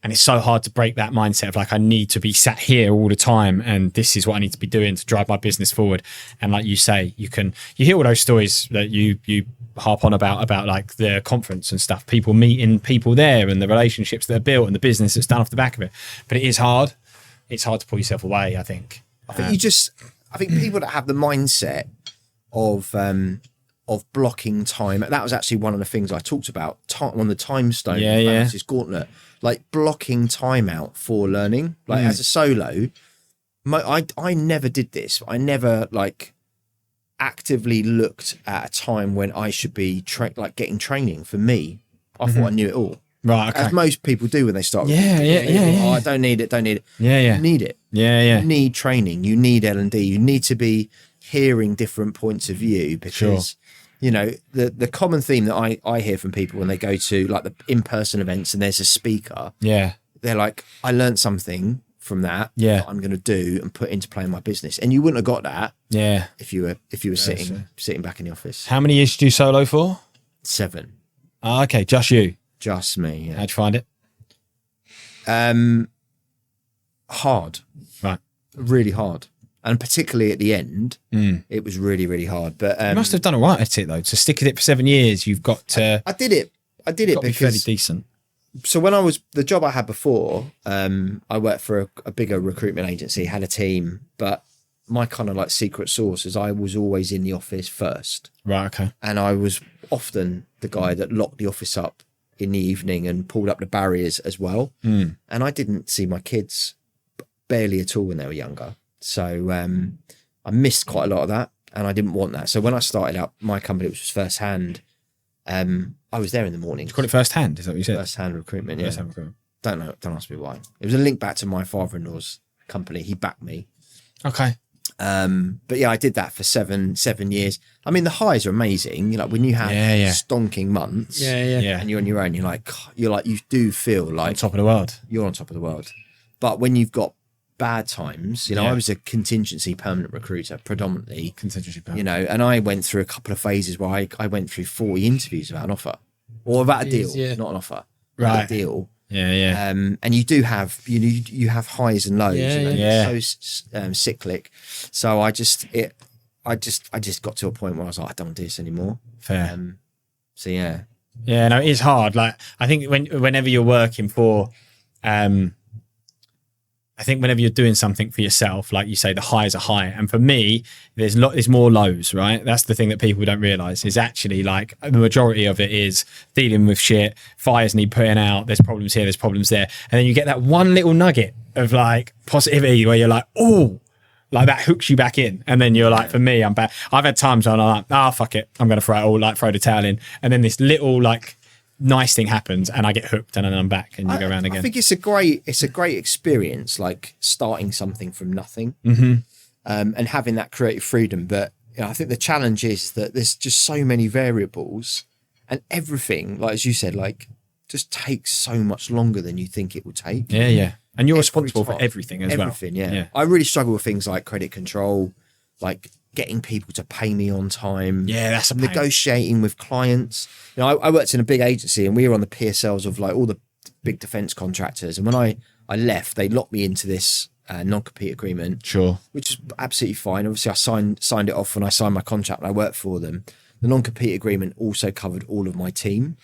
And it's so hard to break that mindset of like, I need to be sat here all the time and this is what I need to be doing to drive my business forward. And like you say, you hear all those stories that you harp on about like the conference and stuff, people meeting people there and the relationships that are built and the business that's done off the back of it. But it is hard. It's hard to pull yourself away, I think. I think people that have the mindset of blocking time, that was actually one of the things I talked about on the time stone. This gauntlet, like blocking time out for learning. Like as a solo, I never did this. I never like actively looked at a time when I should be getting training. For me, I thought I knew it all. Right, okay. As most people do when they start. Yeah. I don't need it. You need it. You need training. You need L&D. You need to be hearing different points of view because, you know, the common theme that I hear from people when they go to like the in-person events and there's a speaker. They're like, I learned something from that I'm going to do and put into play in my business. And you wouldn't have got that if you were sitting back in the office. How many years did you do solo for? 7. Okay, just you. Just me. How'd you find it? Hard. Right. Really hard. And particularly at the end, it was really, really hard. But you must have done all right at it though. To stick at it for 7 years, you've got to. I did it because fairly decent. So when the job I had before, I worked for a bigger recruitment agency, had a team, but my kind of like secret sauce is I was always in the office first. Right. Okay. And I was often the guy that locked the office up in the evening and pulled up the barriers as well. And I didn't see my kids barely at all when they were younger. So I missed quite a lot of that and I didn't want that. So when I started up my company, which was First Hand, I was there in the morning. Did you call it First Hand? Is that what you said? First Hand Recruitment, First Hand Recruitment. Don't know. Don't ask me why. It was a link back to my father-in-law's company. He backed me. Okay. But yeah, I did that for seven years. I mean, the highs are amazing. You know, when you have stonking months, and you're on your own, you do feel like on top of the world. You're on top of the world. But when you've got bad times, I was a contingency permanent recruiter, predominantly contingency permanent. You know, and I went through a couple of phases where I went through 40 interviews about an offer or about a deal, not an offer, right? A deal. And you do have you have highs and lows. It's so cyclic. So I just got to a point where I was like, I don't want to do this anymore. Fair. So yeah. Yeah, no, it's hard. Like I think whenever you're working for, I think whenever you're doing something for yourself, like you say, the highs are high. And for me, there's more lows, right? That's the thing that people don't realize is actually like the majority of it is dealing with shit, fires need putting out, there's problems here, there's problems there. And then you get that one little nugget of like positivity where you're like, oh, Like that hooks you back in. And then you're like, for me, I'm back. I've had times when I'm like, fuck it. I'm going to throw the towel in. And then this little like nice thing happens and I get hooked and then I'm back and you go around again. I think it's a great experience, like starting something from nothing and having that creative freedom. But I think the challenge is that there's just so many variables and everything, like as you said, like just takes so much longer than you think it will take. Yeah. And you're responsible for everything as well. Everything, yeah. I really struggle with things like credit control, like getting people to pay me on time. Yeah, that's a pain. Negotiating with clients. I worked in a big agency and we were on the PSLs of like all the big defence contractors. And when I left, they locked me into this non-compete agreement. Sure. Which is absolutely fine. Obviously, I signed it off when I signed my contract and I worked for them. The non-compete agreement also covered all of my team.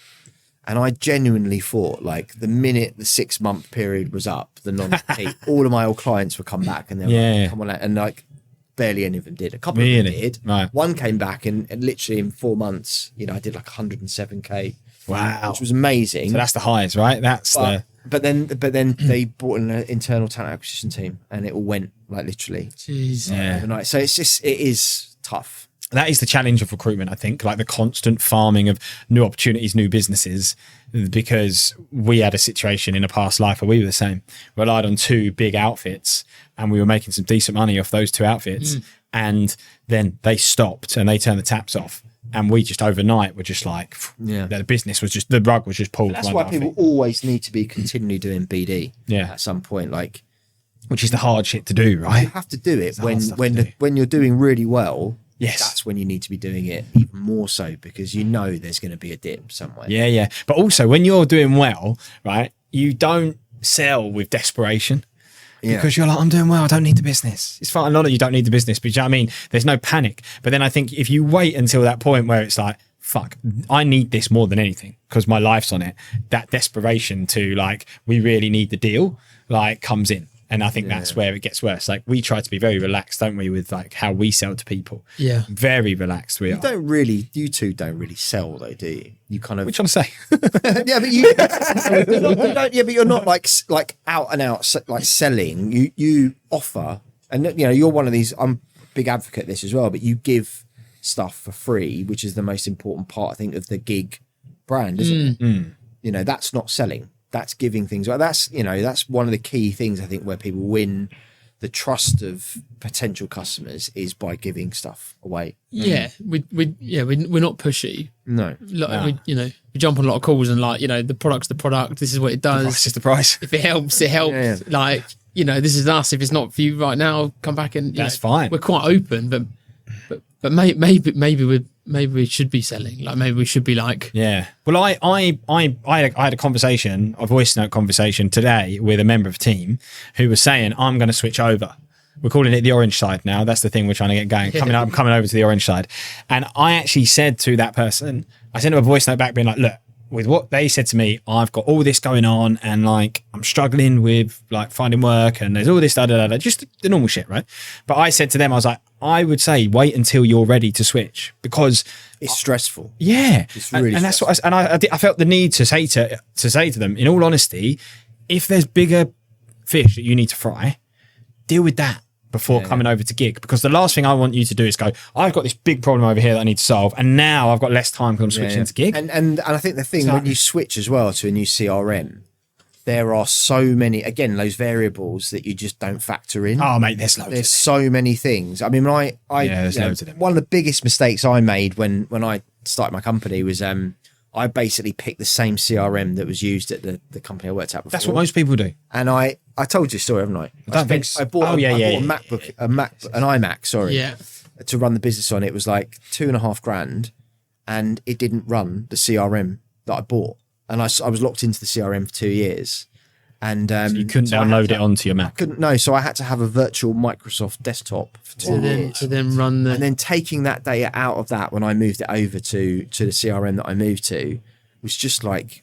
And I genuinely thought, like, the minute the 6-month period was up, the non-compete, all of my old clients would come back and they were like, come on out. And, like, barely any of them did. A couple of them did. Right. One came back and literally in 4 months, I did like 107K. Wow. Which was amazing. So that's the highs, right? But then they brought in an internal talent acquisition team and it all went, like, literally. Jeez. Overnight. So it is tough. That is the challenge of recruitment, I think, like the constant farming of new opportunities, new businesses, because we had a situation in a past life where we were the same. We relied on 2 big outfits and we were making some decent money off those 2 outfits. And then they stopped and they turned the taps off. And we just overnight were just like, the business was just, the rug was just pulled. That's why people always need to be continually doing BD at some point. Like, which is the hard shit to do, right? You have to do it when you're doing really well. Yes. That's when you need to be doing it even more so because there's going to be a dip somewhere. Yeah. But also when you're doing well, right, you don't sell with desperation because you're like, I'm doing well, I don't need the business. It's fine. Not that you don't need the business, but you know what I mean? There's no panic. But then I think if you wait until that point where it's like, fuck, I need this more than anything because my life's on it, that desperation to like, we really need the deal, like comes in. And I think that's where it gets worse. Like we try to be very relaxed, don't we, with like how we sell to people. Yeah. Very relaxed we are. You two don't really sell though, do you? You kind of... Which one to say? Yeah, but you don't, but you're not like out and out like selling. You offer, and you're one of these, I'm a big advocate of this as well, but you give stuff for free, which is the most important part, I think, of the Giig brand, isn't it? That's not selling. That's giving things. That's one of the key things I think where people win the trust of potential customers is by giving stuff away. Yeah, we're not pushy. No. We jump on a lot of calls and like the product's the product. This is what it does. The price is the price. If it helps, it helps. Yeah. Like this is us. If it's not for you right now, come back and that's fine. We're quite open, but maybe we should be selling. Like maybe we should be like. Yeah. Well, I had a conversation, a voice note conversation today with a member of team who was saying, I'm going to switch over. We're calling it the orange side now. That's the thing we're trying to get going. I'm coming over to the orange side. And I actually said to that person, I sent him a voice note back being like, look, with what they said to me, I've got all this going on and like I'm struggling with like finding work and there's all this just the normal shit, right? But I said to them, I was like, I would say wait until you're ready to switch because it's stressful. Yeah, it's really and that's what I felt the need to say to them. In all honesty, if there's bigger fish that you need to fry, deal with that before coming over to Giig, because the last thing I want you to do is go, I've got this big problem over here that I need to solve, and now I've got less time because I'm switching to Giig. And I think the thing when you switch as well to a new CRM, there are so many, again, those variables that you just don't factor in. Oh, mate, there's loads. There's so many things. I mean, there's loads of them. One of the biggest mistakes I made when I started my company was I basically picked the same CRM that was used at the company I worked at before. That's what most people do. And I told you a story, haven't I? I bought a MacBook, an iMac, to run the business on. It was like $2,500 and it didn't run the CRM that I bought. And I was locked into the CRM for 2 years. And so you couldn't download it onto your Mac? So I had to have a virtual Microsoft desktop for 2 years. To then run and then taking that data out of that when I moved it over to the CRM that I moved to was just like,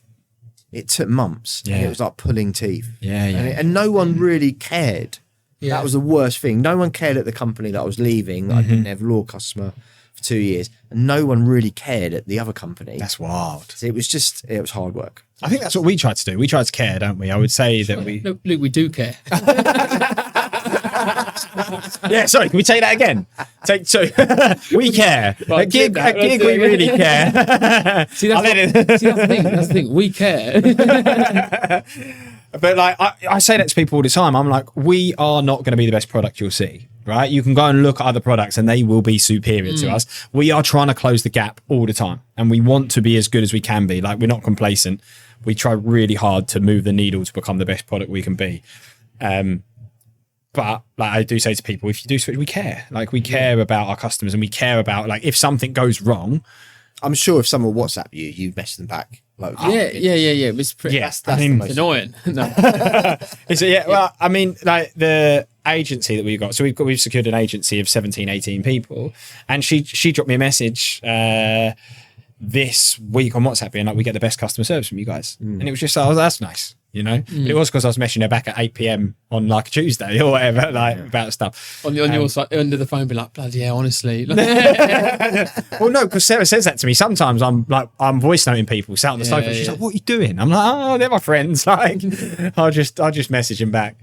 it took months. Yeah. And it was like pulling teeth. Yeah. And no one really cared. Yeah. That was the worst thing. No one cared at the company that I was leaving, that I'd been their law customer for 2 years. And no one really cared at the other company. That's wild. So it was hard work. I think that's what we try to do. We try to care, don't we? I would say that Luke, we do care. Yeah, sorry, can we take that again? Take two. We care. At Giig, we really care. See, that's the thing. That's the thing. We care. But like I say that to people all the time. I'm like, we are not going to be the best product you'll see, right? You can go and look at other products and they will be superior to us. We are trying to close the gap all the time, and we want to be as good as we can be. Like, we're not complacent. We try really hard to move the needle to become the best product we can be. But like I do say to people, if you do switch, we care. Like, we care about our customers, and we care about, like, if something goes wrong. I'm sure if someone WhatsApp you'd message them back. Like, Yeah. It's pretty. Yeah, that's I mean, the most annoying. No. Well, I mean, like, the agency that we've got, so we've secured an agency of 17, 18 people, and she dropped me a message this week on WhatsApp being like, we get the best customer service from you guys. And it was just like, oh, that's nice, you know. But it was because I was messaging her back at 8 p.m. on like a Tuesday or whatever, like about stuff. On your side, under the phone, be like, bloody hell, honestly. Well, no, because Sarah says that to me. Sometimes I'm voice noting people sat on the sofa. She's like, what are you doing? I'm like, oh, they're my friends. Like, I'll just message him back.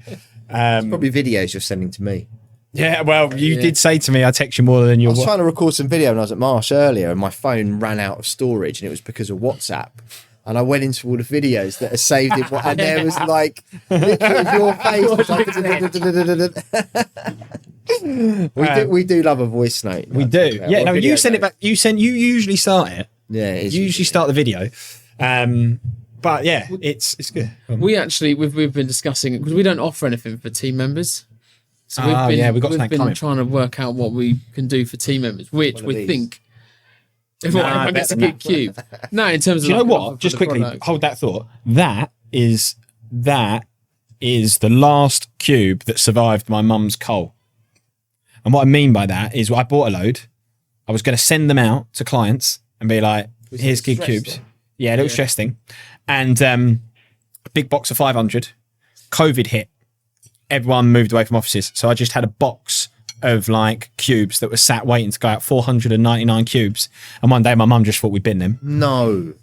probably videos you're sending to me. Yeah, well, you did say to me, I text you more than I your. was trying to record some video when I was at Marsh earlier, and my phone ran out of storage, and it was because of WhatsApp. And I went into all the videos that are saved in and there was like literally your face. We do love a voice note. We do. Yeah, no, you send it back. You usually start it. Yeah, it is you usually start the video. But yeah, it's good. We've been discussing it because we don't offer anything for team members. So we've been trying to work out what we can do for team members, which we think everyone gets a Giig cube. No, in terms of, you know what? Just quickly hold that thought. That is the last cube that survived my mum's coal. And what I mean by that is, I bought a load. I was going to send them out to clients and be like, here's Giig cubes. Yeah, a little stress thing. And a big box of 500. COVID hit. Everyone moved away from offices. So I just had a box of like cubes that were sat waiting to go out, 499 cubes. And one day my mum just thought we'd bin them. No.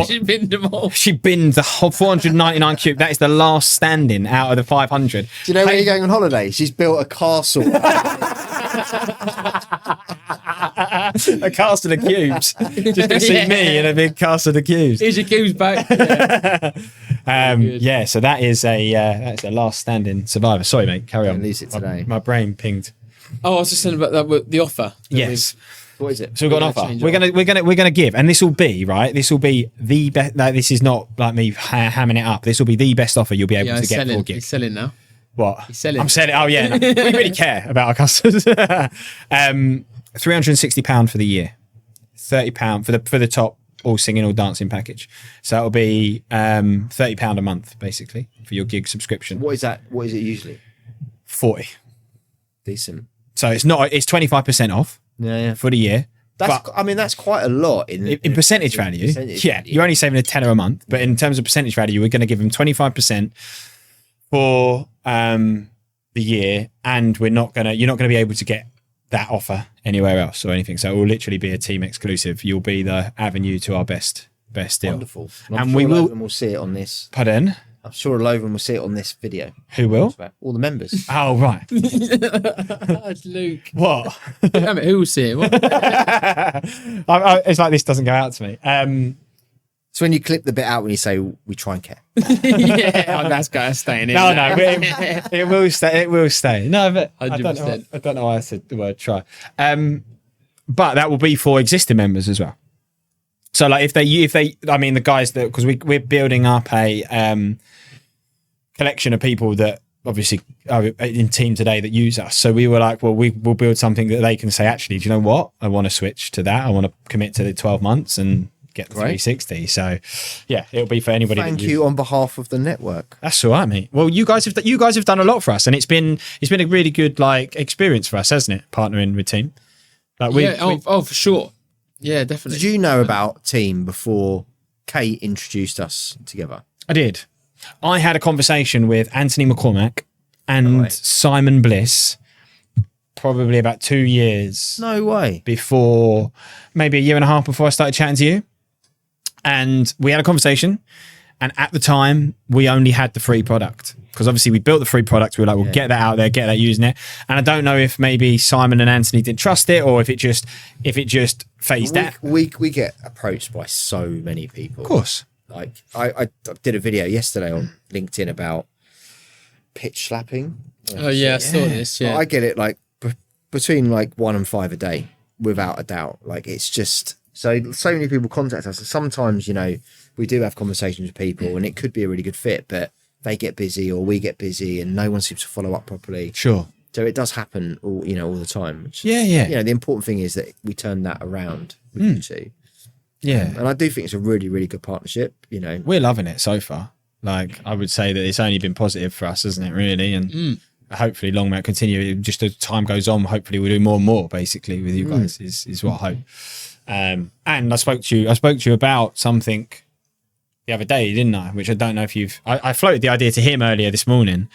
She binned them all. She binned the whole 499 cube. That is the last standing out of the 500. Do you know where you're going on holiday? She's built a castle. A castle of cubes. Just to see me in a big castle of cubes. Here's your cubes back. So that is that's a last standing survivor. Sorry, mate. Carry on. Lose it today. My brain pinged. Oh, I was just saying about that with the offer. Yes. What is it? So we've got an offer. We're gonna give, and this will be right. This will be the best. Like, this is not like me hamming it up. This will be the best offer you'll be able to get for Giig. He's selling now. What? He's selling. I'm selling. Oh yeah, no, we really care about our customers. £360 for the year, £30 for the top all singing, all dancing package. So it'll be £30 a month basically for your Giig subscription. What is that? What is it usually? 40. Decent. So it's 25% off. Yeah. For the year. That's quite a lot in percentage value. You're only saving £10 a month, but in terms of percentage value, we're going to give them 25% for the year, and you're not going to be able to get that offer anywhere else or anything. So it will literally be a team exclusive. You'll be the avenue to our best deal. Wonderful. And we will. We'll see it on this. Pardon? I'm sure a lot of them will see it on this video. Who will? All the members. Oh, right. That's Luke. What? Who will see it? It's like this doesn't go out to me. So when you clip the bit out when you say we try and care. That's got to stay in. No, it will stay. It will stay. No, but 100%. I don't know why I said the word try. But that will be for existing members as well. So like if they, I mean the guys that, because we're building up a collection of people that obviously are in team today that use us. So we were like, well, we'll build something that they can say, actually, do you know what? I want to switch to that. I want to commit to the 12 months and get the 360. So yeah, it'll be for anybody. Thank you on behalf of the network. That's all right, mate. Well, you guys have done a lot for us, and it's been a really good like experience for us, hasn't it? Partnering with team. Like for sure. Yeah, definitely. Did you know about Team before Kate introduced us together? I did. I had a conversation with Anthony McCormack and Simon Bliss probably about 2 years. No way. Before, maybe a year and a half before I started chatting to you. And we had a conversation, And at the time, we only had the free product because obviously we built the free product. We were like, we'll get that out there, get that using it. And I don't know if maybe Simon and Anthony didn't trust it or if it just phased out. We get approached by so many people. Of course. Like I did a video yesterday on LinkedIn about pitch slapping. Oh yeah, I saw this. Yeah, I get it like between like 1 and 5 a day, without a doubt. Like it's just so many people contact us. And sometimes, you know, we do have conversations with people, and it could be a really good fit, but they get busy or we get busy, and no one seems to follow up properly. Sure. So it does happen all the time. Which, Yeah. You know, the important thing is that we turn that around with you two. Yeah. And I do think it's a really, really good partnership. You know, We're loving it so far. Like, I would say that it's only been positive for us, isn't it, really? And hopefully long may it continue. Just as time goes on, hopefully we'll do more and more, basically, with you guys, is what I hope. And I spoke to you about something the other day, didn't I? Which I don't know if I floated the idea to him earlier this morning.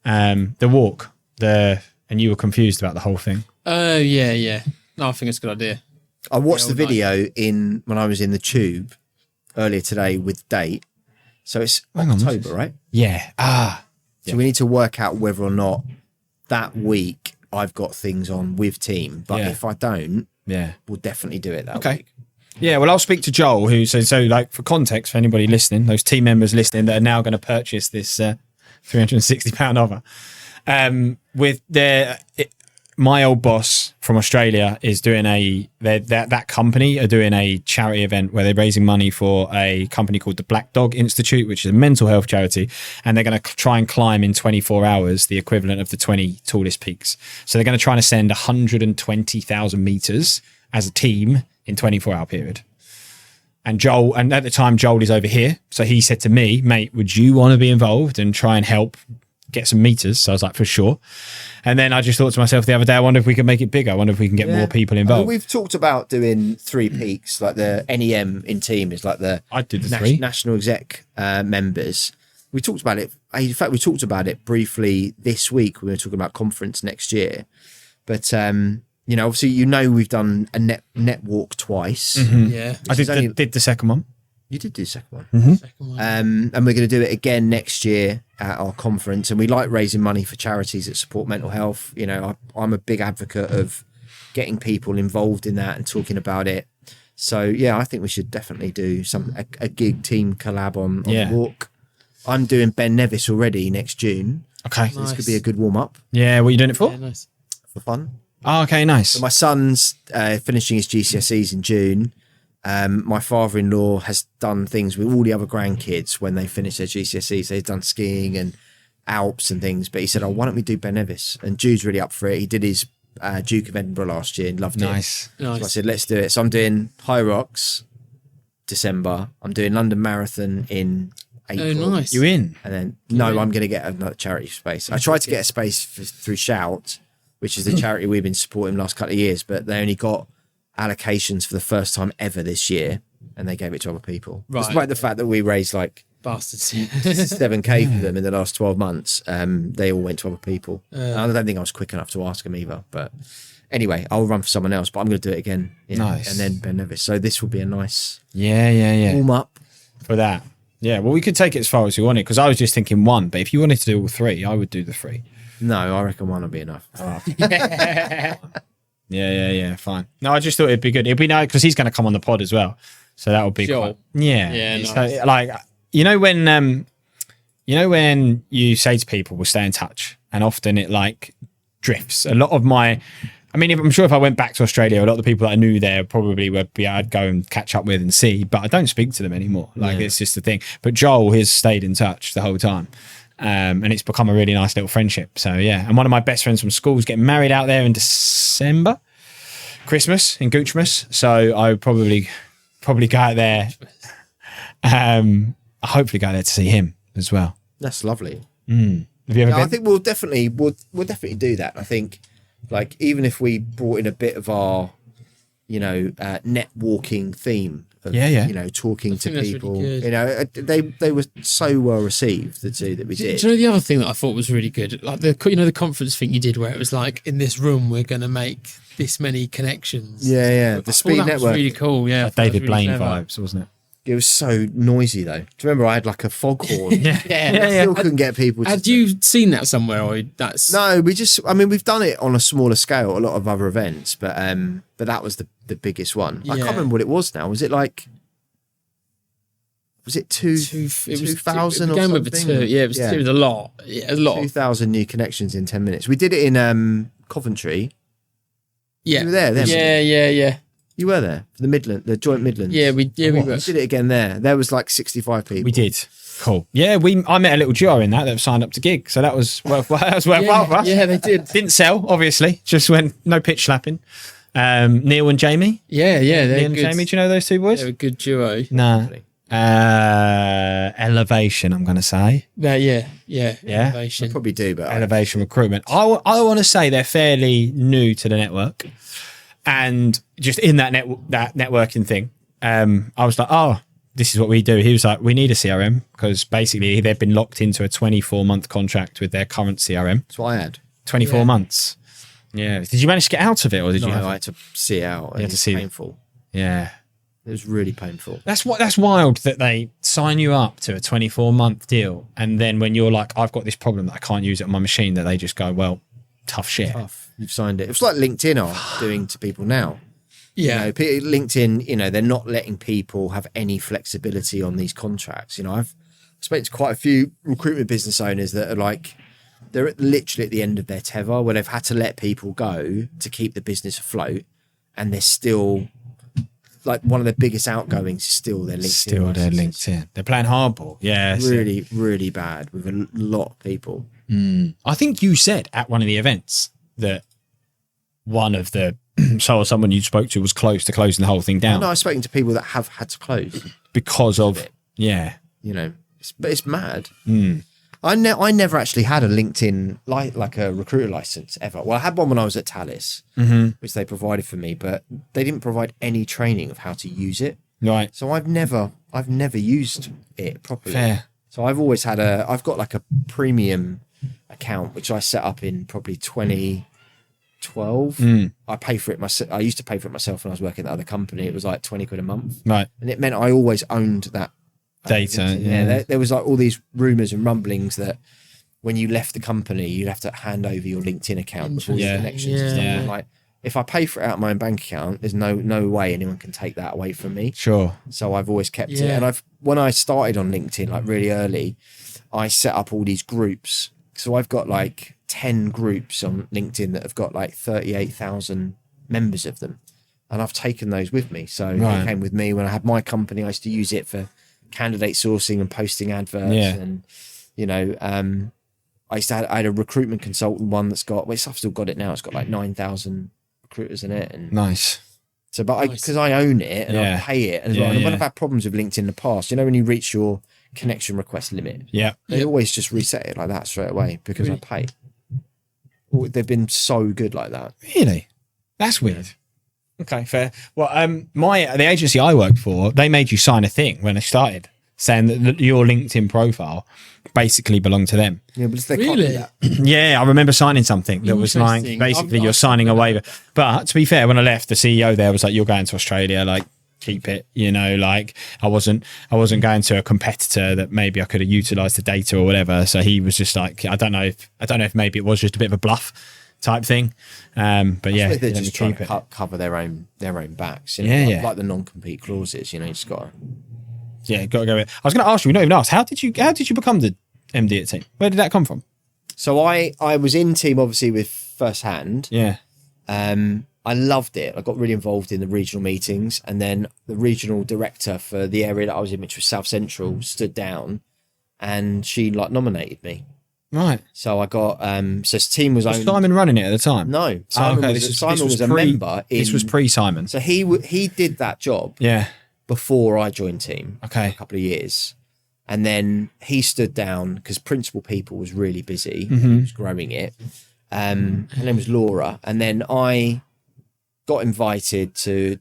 The walk, and you were confused about the whole thing. Yeah. No, I think it's a good idea. I watched the video when I was in the tube earlier today with date. So it's October, right? Yeah. So we need to work out whether or not that week I've got things on with team. But if I don't, we'll definitely do it that week. Yeah, well, I'll speak to Joel, who so like for context for anybody listening, those team members listening that are now going to purchase this £360 offer. With my old boss from Australia is doing that company are doing a charity event where they're raising money for a company called the Black Dog Institute, which is a mental health charity, and they're going to try and climb in 24 hours the equivalent of the 20 tallest peaks. So they're going to try and ascend 120,000 meters as a team in 24-hour period. And at the time Joel is over here, so he said to me, mate, would you want to be involved and try and help get some meters? So I was like, for sure. And then I just thought to myself the other day, I wonder if we can make it bigger. I wonder if we can get more people involved. We've talked about doing 3 peaks, like the NEM in team is like the I'd do the 3 national exec members. We talked about it. In fact, we talked about it briefly this week. We were talking about conference next year. But, you know, obviously, we've done a net walk twice. Yeah. I did the second one. You did do the second one. Second one. And we're going to do it again next year at our conference. And we like raising money for charities that support mental health. You know, I'm a big advocate of getting people involved in that and talking about it. So, yeah, I think we should definitely do a gig team collab on the walk. I'm doing Ben Nevis already next June. Okay. So this could be a good warm-up. Yeah, what are you doing it for? Yeah, nice. For fun. Oh, okay, nice. So my son's finishing his GCSEs in June. My father-in-law has done things with all the other grandkids when they finish their GCSEs. They've done skiing and Alps and things. But he said, why don't we do Ben Nevis? And Jude's really up for it. He did his Duke of Edinburgh last year and loved it. Nice. So I said, let's do it. So I'm doing High Rocks, December. I'm doing London Marathon in April. Oh, nice. You in? And then, I'm going to get another charity space. I tried to get a space through Shout, which is the charity we've been supporting the last couple of years, but they only got allocations for the first time ever this year, and they gave it to other people. Right. Despite the fact that we raised like Bastards. 7k for them in the last 12 months, they all went to other people. I don't think I was quick enough to ask them either. But anyway, I'll run for someone else, but I'm going to do it again. Nice. And then Ben Nevis. So this will be a nice warm up for that. Yeah, well, we could take it as far as we wanted because I was just thinking 1, but if you wanted to do all 3, I would do the 3. No, I reckon 1 will be enough. Yeah, fine. No, I just thought it'd be good. It'd be nice because he's going to come on the pod as well, so that would be Sure. quite. Yeah, Yeah, so, nice. like when you say to people, "We'll stay in touch," and often it like drifts. A lot of I'm sure if I went back to Australia, a lot of the people that I knew there probably I'd go and catch up with and see, but I don't speak to them anymore. It's just the thing. But Joel has stayed in touch the whole time. And it's become a really nice little friendship. So yeah, and one of my best friends from school is getting married out there in December, Christmas in Goochmas. So I would probably go out there. I hopefully go there to see him as well. That's lovely. Have you ever been? I think we'll definitely do that. I think, like, even if we brought in a bit of our, net walking theme. Of, talking to people. Really good. They were so well received, the two that we did. Do you know the other thing that I thought was really good? Like the conference thing you did where it was like, in this room, we're going to make this many connections. Yeah. The speed that network. was really cool. Yeah. David Blaine vibes, wasn't it? It was so noisy though. Do you remember I had like a foghorn? Yeah. I still couldn't get people to Had you seen that somewhere, or that's No, we've done it on a smaller scale, a lot of other events, but that was the biggest one. I Yeah. can't remember what it was now. Was it like, was it 2,000 or going something? with the two? Yeah, it was a lot. Yeah, it was a lot. 2,000 new connections in 10 minutes. We did it in Coventry. Yeah, You were there then? yeah. You were there for the joint Midlands. Yeah, we were. We did it again there. There was like 65 people. We did. Cool. Yeah, I met a little duo in that signed up to Giig, so that was worthwhile. That was worthwhile for us. Yeah, they did. Didn't sell, obviously. Just went no pitch slapping. Neil and Jamie. Yeah. Neil They're and good. Jamie. Do you know those two boys? They're a good duo. Nah. Elevation. I'm going to say. Yeah. I Elevation. probably do, but Elevation Recruitment. I want to say they're fairly new to the network, and just in that networking thing, I was like, oh, this is what we do. He was like, we need a CRM because basically they've been locked into a 24-month contract with their current CRM. that's what I had. 24 months. Yeah. Did you manage to get out of it, or did you? I had to see it out. You had to see it. painful. Yeah. It was really painful. That's wild that they sign you up to a 24-month deal, and then when you're like, I've got this problem that I can't use it on my machine, that they just go, well, tough shit. Tough. You've signed it. It's like LinkedIn are doing to people now. Yeah. LinkedIn, they're not letting people have any flexibility on these contracts. I've spoken to quite a few recruitment business owners that are like, they're literally at the end of their tether where they've had to let people go to keep the business afloat, and they're still like one of their biggest outgoings is still their LinkedIn. Still their LinkedIn. They're playing hardball. Yeah. Really, really bad with a lot of people. I think you said at one of the events that one of the someone you spoke to was close to closing the whole thing down. No, I've spoken to people that have had to close because of yeah. But it's mad. I never actually had a LinkedIn like a recruiter license ever. Well, I had one when I was at Talis, which they provided for me, but they didn't provide any training of how to use it. Right. So I've never used it properly. Fair. So I've always had I've got like a premium account which I set up in probably 2012. I pay for it myself. I used to pay for it myself when I was working at the other company. It was like 20 quid a month. Right. And it meant I always owned that Data. there was like all these rumors and rumblings that when you left the company, you'd have to hand over your LinkedIn account with all your connections and stuff. Yeah. I'm like, if I pay for it out of my own bank account, there's no way anyone can take that away from me. Sure. So I've always kept it. Yeah. And when I started on LinkedIn, like really early, I set up all these groups. So I've got like 10 groups on LinkedIn that have got like 38,000 members of them. And I've taken those with me. So they came with me when I had my company. I used to use it for candidate sourcing and posting adverts. And, I had a recruitment consultant one that's got, I've still got it now. It's got like 9,000 recruiters in it. And Nice. so, but because I own it and I pay it as well. And when I've had problems with LinkedIn in the past, when you reach your connection request limit, they always just reset it like that straight away because I pay. They've been so good like that. Really? That's weird. Okay, fair. Well, the agency I worked for, they made you sign a thing when I started saying that your LinkedIn profile basically belonged to them. Yeah, but they can't do Really? that. Yeah, I remember signing something that was like Interesting. basically you're signing a waiver. But to be fair, when I left, the CEO there was like, "You're going to Australia, like keep it." Like I wasn't going to a competitor that maybe I could have utilized the data or whatever. So he was just like, I don't know if maybe it was just a bit of a bluff type thing. But yeah, They're just trying keep to it. cover their own backs. Like the non-compete clauses. You just got to. Yeah, got to go with it. I was going to ask you, we don't even ask, how did you become the MD at Team? Where did that come from? So I was in Team obviously with First Hand. Yeah. I loved it. I got really involved in the regional meetings, and then the regional director for the area that I was in, which was South Central, stood down, and she nominated me. Right. So I got so Team was owned. Simon running it at the time? No, Simon was a member. This was pre-Simon. So he did that job. Yeah. Before I joined Team. Okay. A couple of years. And then he stood down because Principal People was really busy. Mm-hmm. He was growing it. Her name was Laura. And then I got invited to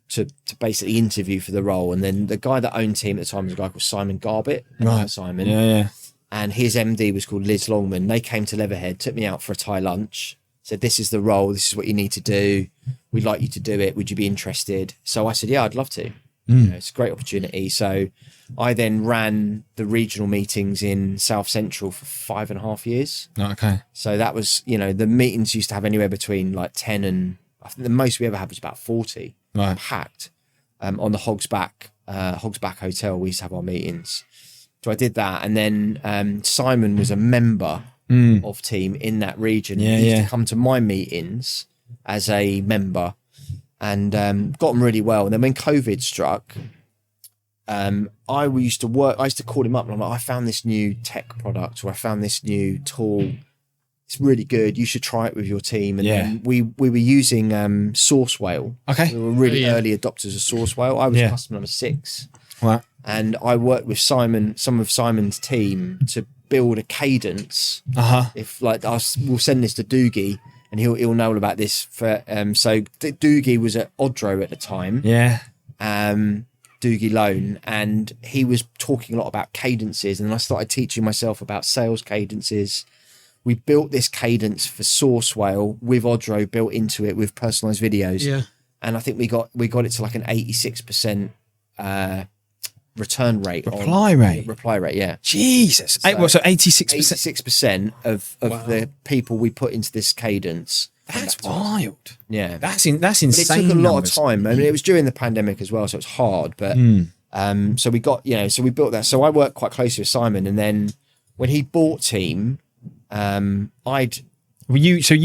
basically interview for the role. And then the guy that owned Team at the time was a guy called Simon Garbett. Right. Simon. Yeah. And his MD was called Liz Longman. They came to Leatherhead, took me out for a Thai lunch, said, "This is the role. This is what you need to do. We'd like you to do it. Would you be interested?" So I said, "Yeah, I'd love to." It's a great opportunity. So I then ran the regional meetings in South Central for 5.5 years. Okay. So that was, the meetings used to have anywhere between like 10 and I think the most we ever had was about 40 packed on the Hogs Back Hotel. We used to have our meetings. So I did that. And then Simon was a member of team in that region. He used to come to my meetings as a member and got on really well. And then when COVID struck, I used to call him up and I'm like, I found this new tech product or I found this new tool. It's really good. You should try it with your team. And then we were using Source Whale. Okay. We were really early adopters of Source Whale. I was customer number 6. Wow. And I worked with some of Simon's team to build a cadence. If like we'll send this to Doogie and he'll know all about this. So Doogie was at Odro at the time. Yeah. Doogie Loan, and he was talking a lot about cadences, and I started teaching myself about sales cadences. We built this cadence for Source Whale with Odro built into it with personalized videos. Yeah. And I think we got it to like an 86% return rate. Reply rate, yeah. Jesus. So 86%? 86% of the people we put into this cadence. That's wild. Yeah. That's insane. But it took a lot of time. I mean, it was during the pandemic as well, so it's hard. But so we got, so we built that. So I worked quite closely with Simon, and then when he bought Team, you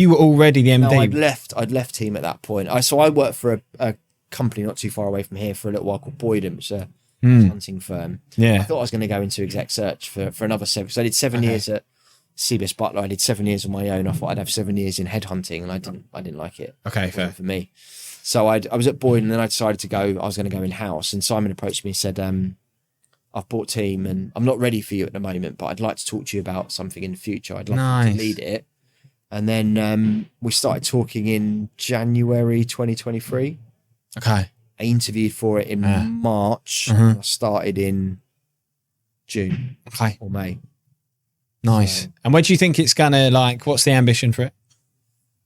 were already the MD? No, I'd left Team at that point. I worked for a company not too far away from here for a little while called Boydham. It's a hunting firm. Yeah. I thought I was going to go into exec search for another 7. So I did 7 years at CBS Butler. I did 7 years on my own. I thought I'd have 7 years in headhunting, and I didn't like it. Okay, fair for me. So I was at Boyd, and then I decided to go. I was going to go in house, and Simon approached me and said, "I've bought Team, and I'm not ready for you at the moment, but I'd like to talk to you about something in the future. I'd like you to lead it." And then we started talking in January 2023. Okay. I interviewed for it in March. And I started in June or May. Nice. So, and where do you think it's gonna what's the ambition for it?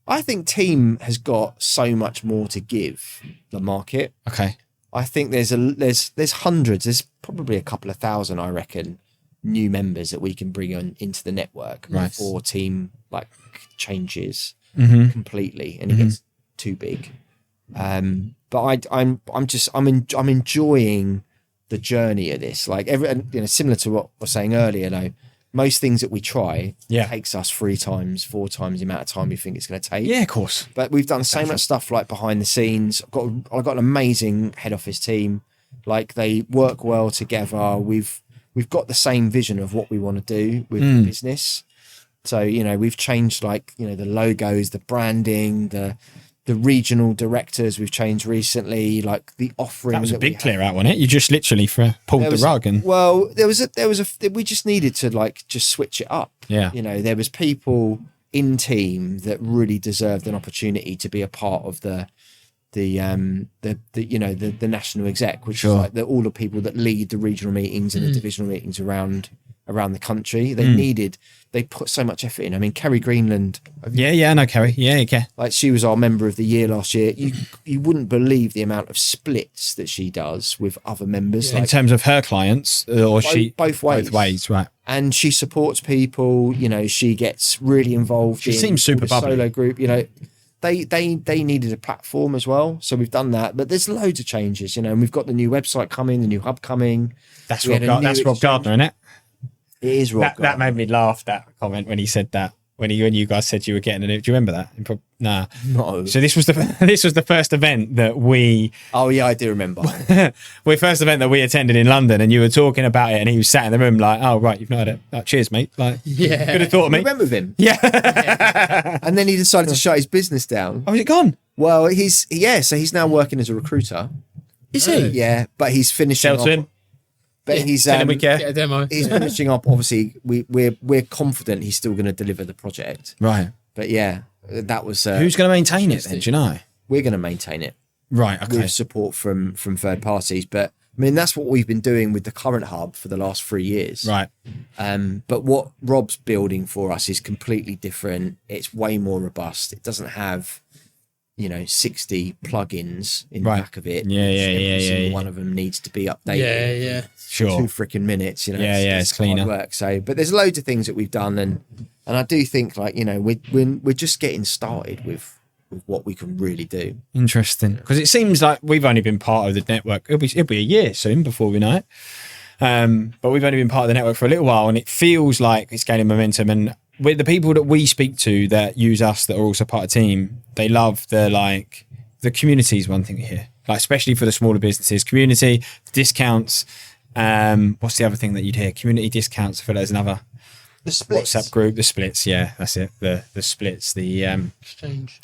I think Team has got so much more to give the market. Okay. I think there's hundreds, there's probably a couple of thousand, I reckon, new members that we can bring into the network before Team changes completely and it gets too big. But I'm enjoying the journey of this. Similar to what I was saying earlier, most things that we try takes us 3 times, 4 times the amount of time we think it's going to take. Yeah, of course. But we've done so much stuff behind the scenes. I've got an amazing head office team. They work well together. We've got the same vision of what we want to do with the business. So, we've changed the logos, the branding, the regional directors we've changed recently, the offering. That was a big clear out, wasn't it? You just literally pulled the rug and. Well, we just needed to just switch it up. Yeah. There was people in Team that really deserved an opportunity to be a part of the national exec, which is all the people that lead the regional meetings and the divisional meetings around the country. They put so much effort in. I mean, Kerry Greenland. Yeah, I know Kerry. Yeah, okay. She was our member of the year last year. You wouldn't believe the amount of splits that she does with other members. In terms of her clients, or both ways. Both ways, right. And she supports people. She gets really involved. She seems super bubbly. Solo group. They needed a platform as well, so we've done that. But there's loads of changes. And we've got the new website coming, the new hub coming. That's Rob Gardner, isn't it? It is Rob. That made me laugh. That comment when he said that. When you guys said you were getting a new. Do you remember that? Nah. No. So this was the first event that we. Oh yeah, I do remember. First event that we attended in London, and you were talking about it, and he was sat in the room oh right, you've not had it. Cheers, mate. Could have thought of me. You went with him. Yeah. And then he decided to shut his business down. Oh, is it gone? Well, so he's now working as a recruiter. Is he? Yeah, but he's finishing off. But he's get a demo. He's finishing up. Obviously, we're confident he's still going to deliver the project. Right. But yeah, that was. Who's going to maintain it then? Do you know? We're going to maintain it. Right. Okay. With support from third parties, but I mean that's what we've been doing with the current hub for the last 3 years. Right. But what Rob's building for us is completely different. It's way more robust. It doesn't have. 60 plugins in the Right. back of it. Yeah, Every single yeah. one of them needs to be updated. Yeah. Sure. 2 freaking minutes, it's cleaner. hard work. So, but there's loads of things that we've done, and I do think we're just getting started with what we can really do. Interesting, because it seems like we've only been part of the network. It'll be a year soon before we know it. But we've only been part of the network for a little while, and it feels like it's gaining momentum. And with the people that we speak to that use us, that are also part of the team, they love the community is one thing here, especially for the smaller businesses. Community discounts. What's the other thing that you'd hear? Community discounts. I feel there's another. The splits. WhatsApp group, the splits. Yeah, that's it. The splits. The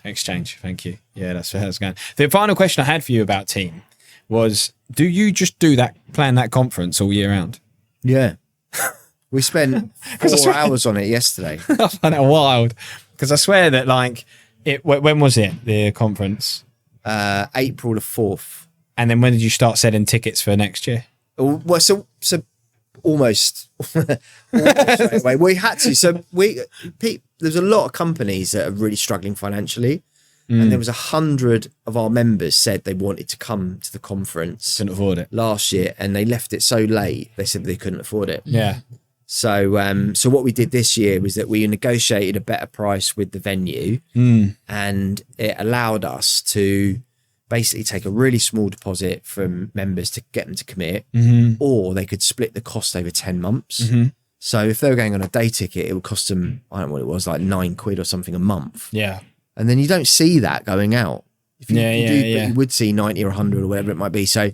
exchange. Thank you. Yeah, that's where that's going. The final question I had for you about team was: do you just plan that conference all year round? Yeah. We spent 4 hours on it yesterday. I find that wild, because I swear that when was it, the conference? April the 4th. And then when did you start selling tickets for next year? Well, so almost straight away. We had to. So there's a lot of companies that are really struggling financially. And there was 100 of our members said they wanted to come to the conference. Couldn't afford it last year, and they left it so late. They said they couldn't afford it. Yeah. So so what we did this year was that we negotiated a better price with the venue, and it allowed us to basically take a really small deposit from members to get them to commit, or they could split the cost over 10 months. So if they were going on a day ticket, it would cost them, I don't know what it was, like £9 or something a month. Yeah. And then you don't see that going out. If you, Yeah. you would see 90 or 100 or whatever it might be. So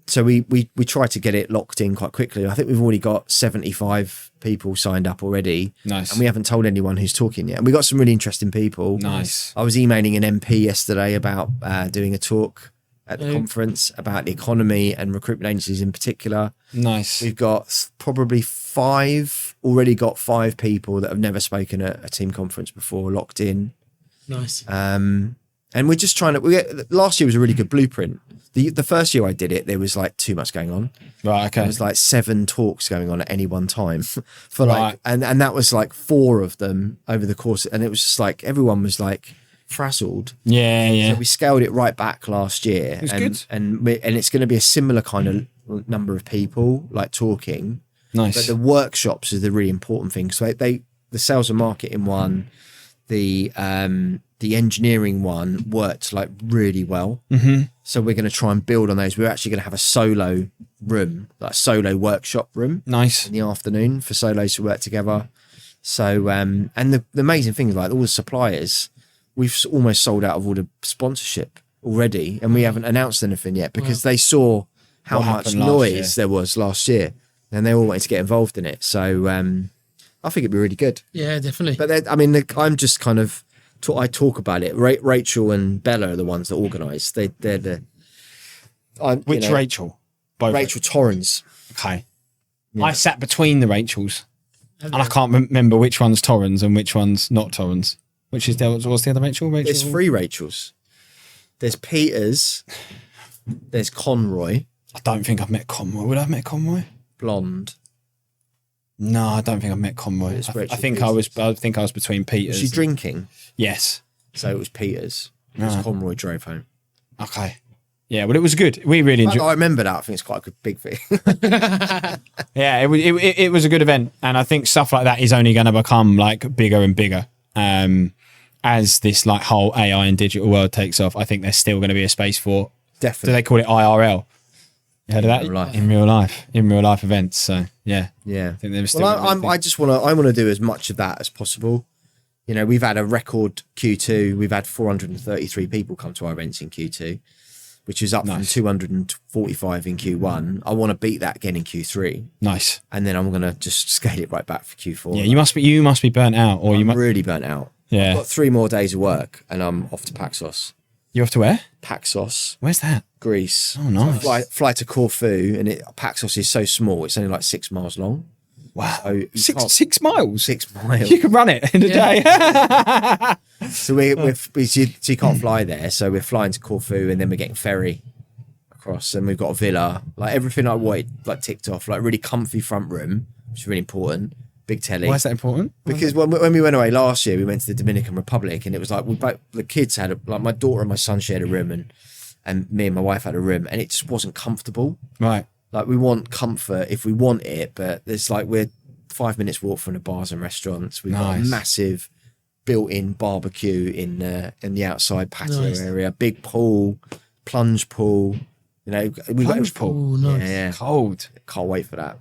so we try to get it locked in quite quickly. I think we've already got 75 people signed up already. Nice. And we haven't told anyone who's talking yet. And we got some really interesting people. Nice. I was emailing an MP yesterday about doing a talk at the conference about the economy and recruitment agencies in particular. Nice. We've got probably already got 5 people that have never spoken at a team conference before locked in. Nice. And we're just trying to. Last year was a really good blueprint. The first year I did it, there was too much going on. Right. Okay. There was 7 talks going on at any one time, for and that was 4 of them over the course, and it was just everyone was frazzled. Yeah. So we scaled it right back last year. It's good. And it's going to be a similar kind of number of people talking. Nice. But the workshops is the really important thing. So the sales and marketing one, the engineering one worked really well. So we're going to try and build on those. We're actually going to have a solo room, solo workshop room. Nice. In the afternoon for solos to work together. So and the amazing thing is all the suppliers, we've almost sold out of all the sponsorship already, and we haven't announced anything yet because they saw how much noise there was last year, and they all wanted to get involved in it. So I think it'd be really good. Yeah, definitely. But I'm just kind of I talk about it. Rachel and Bella are the ones that organise. They're the Which Rachel? Both. Rachel Torrens. Okay. Yeah. I sat between the Rachels, and I can't remember which one's Torrens and which one's not Torrens. What's the other Rachel? There's 3 Rachels. There's Peters. There's Conroy. I don't think I've met Conroy. Would I have met Conroy? Blonde. No, I don't think I've met Conroy. I think I was between Peters. Was she drinking? Yes. So it was Peters. Because Conroy drove home. Okay. Yeah, but it was good. We really enjoyed. I remember that. I think it's quite a good big thing. Yeah, it was a good event, and I think stuff like that is only going to become bigger and bigger as this whole AI and digital world takes off. I think there's still going to be a space for. Definitely. Do they call it IRL? You heard of that? In real life events. So yeah. I think there's still. Well, I want to do as much of that as possible. We've had a record Q2. We've had 433 people come to our events in Q2, which is up from 245 in Q1. I want to beat that again in Q3. Nice. And then I'm going to just scale it right back for Q4. Yeah, you must be burnt out, or I'm really burnt out. Yeah. I've got 3 more days of work, and I'm off to Paxos. You're off to where? Paxos. Where's that? Greece. Oh, nice. So fly to Corfu, and Paxos is so small. It's only 6 miles long. Wow. So 6 miles? 6 miles. You can run it in a day. So you can't fly there. So we're flying to Corfu, and then we're getting ferry across, and we've got a villa. Everything I wanted, ticked off. Really comfy front room, which is really important. big telly. Why is that important? Because when we went away last year, we went to the Dominican Republic, and it was like the kids had like my daughter and my son shared a room, and me and my wife had a room, and it just wasn't comfortable. Right. Like we want comfort if we want it, but it's like we're 5 minutes walk from the bars and restaurants. We've got a massive built-in barbecue in the outside patio area, big pool, plunge pool. You know, we've got Plunge pool. Oh, nice. Yeah, Cold. can't wait for that.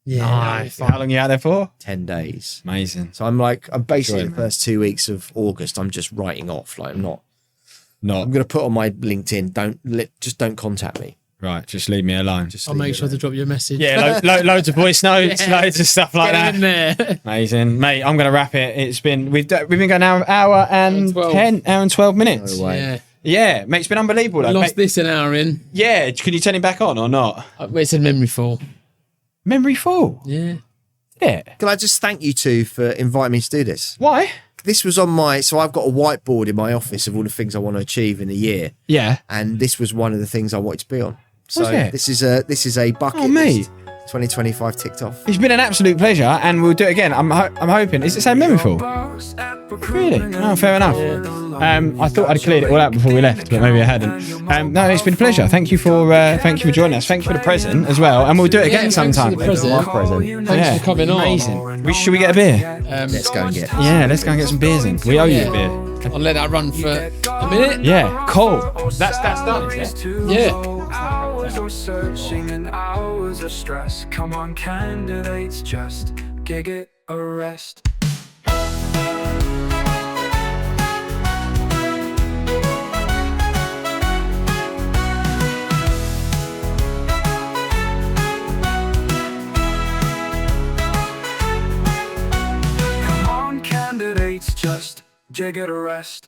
Yeah. Nice. How long are you out there for? 10 days. Amazing. So I'm basically Enjoy, the first 2 weeks of August, I'm just writing off. Like I'm Not going to put on my LinkedIn, don't contact me. right. Just leave me alone. Just I'll leave make it sure to alone. drop you a message. Yeah, loads of voice notes, loads of stuff like Get in that. there. Amazing, mate. I'm gonna wrap it. It's been we've been going now hour and 12 minutes. No way. Yeah. Yeah, mate. It's been unbelievable. We Though, lost mate. this an hour in. Yeah, can you turn it back on or not? It's in memory full. Memory full. Yeah. Yeah. Can I just thank you two for inviting me to do this? Why? This was so I've got a whiteboard in my office of all the things I want to achieve in the year. Yeah. And this was one of the things I wanted to be on. So Was it? this is a bucket Oh, mate. list. 2025 ticked off. It's been an absolute pleasure, and we'll do it again. I'm hoping. Is it saying memory full? Really? Oh, fair enough. I thought I'd cleared it all out before we left, but maybe I hadn't. No, it's been a pleasure. Thank you for joining us. Thank you for the present as well, and we'll do it again sometime. Thanks for the present. Thanks for coming on. Amazing. Should we get a beer? Let's go and get. Yeah, let's go and get some beers in. We owe you a beer. I'll let that run for a minute. Yeah, cool. That's done, is it? Yeah. Hours of searching and hours of stress. Come on, candidates, just gig it a rest. Come on, candidates, just gig it a rest.